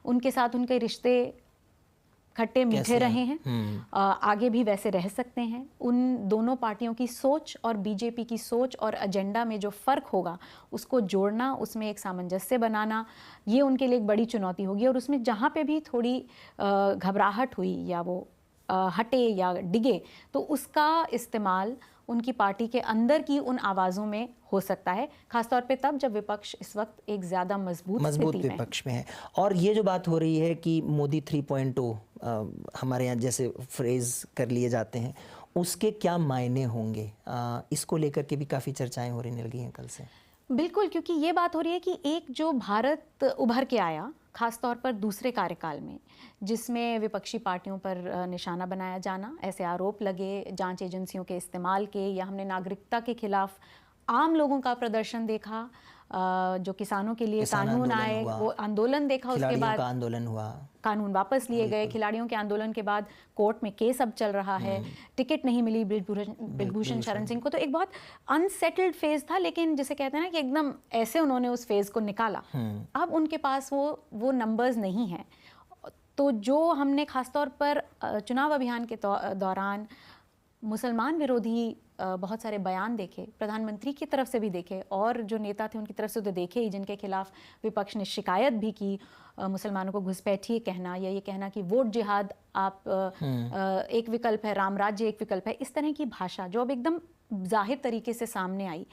उनके साथ उनके रिश्ते खट्टे मीठे रहे हैं, आगे भी वैसे रह सकते हैं। उन दोनों पार्टियों की सोच और बीजेपी की सोच और एजेंडा में जो फ़र्क होगा उसको जोड़ना, उसमें एक सामंजस्य बनाना, ये उनके लिए एक बड़ी चुनौती होगी। और उसमें जहाँ पे भी थोड़ी घबराहट हुई या वो हटे या डिगे, तो उसका इस्तेमाल उनकी पार्टी के अंदर की उन आवाज़ों में हो सकता है, खासतौर पे तब जब विपक्ष इस वक्त एक ज़्यादा मजबूत विपक्ष में है। और ये जो बात हो रही है कि मोदी 3.0 हमारे यहाँ जैसे फ्रेज कर लिए जाते हैं, उसके क्या मायने होंगे, इसको लेकर के भी काफ़ी चर्चाएं हो रही लगी हैं कल से। बिल्कुल, क्योंकि ये बात हो रही है कि एक जो भारत उभर के आया खास तौर पर दूसरे कार्यकाल में, जिसमें विपक्षी पार्टियों पर निशाना बनाया जाना, ऐसे आरोप लगे जांच एजेंसियों के इस्तेमाल के, या हमने नागरिकता के खिलाफ आम लोगों का प्रदर्शन देखा, जो किसानों के लिए किसान कानून आंदोलन आए हुआ, वो आंदोलन देखा, उसके खिलाड़ियों बाद का आंदोलन हुआ, कानून वापस लिए गए, खिलाड़ियों के आंदोलन के बाद कोर्ट में केस अब चल रहा है, टिकट नहीं मिली ब्रिजभूषण शरण सिंह को, तो एक बहुत अनसेटल्ड फेज था, लेकिन जिसे कहते हैं ना कि एकदम ऐसे उन्होंने उस फेज को निकाला। अब उनके पास वो नंबर्स नहीं हैं, तो जो हमने खासतौर पर चुनाव अभियान के दौरान मुसलमान विरोधी बहुत सारे बयान देखे, प्रधानमंत्री की तरफ से भी देखे और जो नेता थे उनकी तरफ से तो देखे ही, जिनके खिलाफ विपक्ष ने शिकायत भी की, मुसलमानों को घुसपैठिए कहना या ये कहना कि वोट जिहाद आप एक विकल्प है, राम राज्य एक विकल्प है, इस तरह की भाषा जो अब एकदम जाहिर तरीके से सामने आई,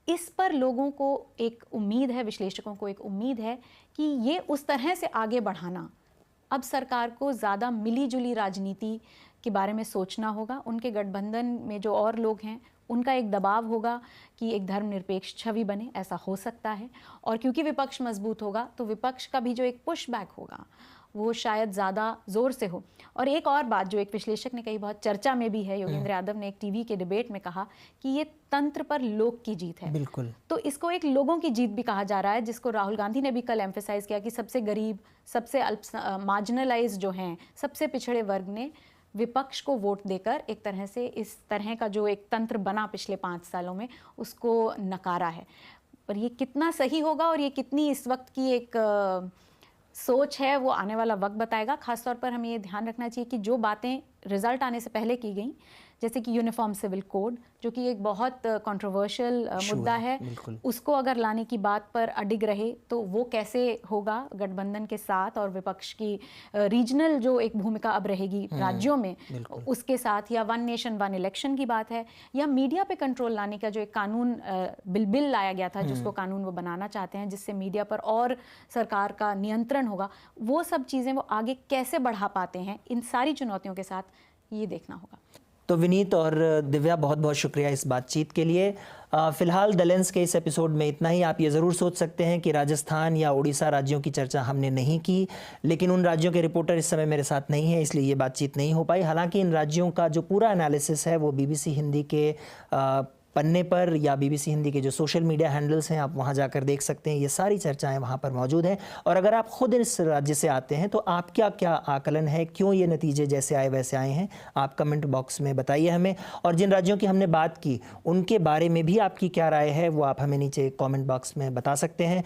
इस पर लोगों को एक उम्मीद है, विश्लेषकों को एक उम्मीद है कि ये उस तरह से आगे बढ़ाना, अब सरकार को ज़्यादा मिली-जुली राजनीति के बारे में सोचना होगा। उनके गठबंधन में जो और लोग हैं उनका एक दबाव होगा कि एक धर्मनिरपेक्ष छवि बने, ऐसा हो सकता है। और क्योंकि विपक्ष मजबूत होगा तो विपक्ष का भी जो एक पुश बैक होगा वो शायद ज़्यादा ज़ोर से हो। और एक और बात जो एक विश्लेषक ने कही, बहुत चर्चा में भी है, योगेंद्र यादव ने एक टीवी के डिबेट में कहा कि ये तंत्र पर लोक की जीत है। बिल्कुल। तो इसको एक लोगों की जीत भी कहा जा रहा है, जिसको राहुल गांधी ने भी कल एम्फेसाइज किया कि सबसे गरीब, सबसे मार्जिनलाइज जो हैं, सबसे पिछड़े वर्ग ने विपक्ष को वोट देकर एक तरह से इस तरह का जो एक तंत्र बना पिछले 5 सालों में उसको नकारा है। पर ये कितना सही होगा और ये कितनी इस वक्त की एक सोच है वो आने वाला वक्त बताएगा। खासतौर पर हमें ये ध्यान रखना चाहिए कि जो बातें रिजल्ट आने से पहले की गई, जैसे कि यूनिफॉर्म सिविल कोड, जो कि एक बहुत कंट्रोवर्शियल मुद्दा है, उसको अगर लाने की बात पर अडिग रहे तो वो कैसे होगा गठबंधन के साथ, और विपक्ष की रीजनल जो एक भूमिका अब रहेगी राज्यों में उसके साथ, या वन नेशन वन इलेक्शन की बात है, या मीडिया पे कंट्रोल लाने का जो एक कानून बिल लाया गया था, जिसको कानून वो बनाना चाहते हैं जिससे मीडिया पर और सरकार का नियंत्रण होगा, वो सब चीज़ें वो आगे कैसे बढ़ा पाते हैं, इन सारी चुनौतियों के साथ ये देखना होगा। तो विनीत और दिव्या, बहुत बहुत शुक्रिया इस बातचीत के लिए। फ़िलहाल द लेंस के इस एपिसोड में इतना ही। आप ये ज़रूर सोच सकते हैं कि राजस्थान या उड़ीसा राज्यों की चर्चा हमने नहीं की, लेकिन उन राज्यों के रिपोर्टर इस समय मेरे साथ नहीं है, इसलिए ये बातचीत नहीं हो पाई। हालांकि इन राज्यों का जो पूरा एनालिसिस है वो BBC हिंदी के पन्ने पर या BBC हिंदी के जो सोशल मीडिया हैंडल्स हैं, आप वहां जाकर देख सकते हैं। ये सारी चर्चाएं वहां पर मौजूद हैं। और अगर आप खुद इस राज्य से आते हैं तो आप क्या आकलन है, क्यों ये नतीजे जैसे आए वैसे आए हैं, आप कमेंट बॉक्स में बताइए हमें। और जिन राज्यों की हमने बात की उनके बारे में भी आपकी क्या राय है वो आप हमें नीचे कमेंट बॉक्स में बता सकते हैं।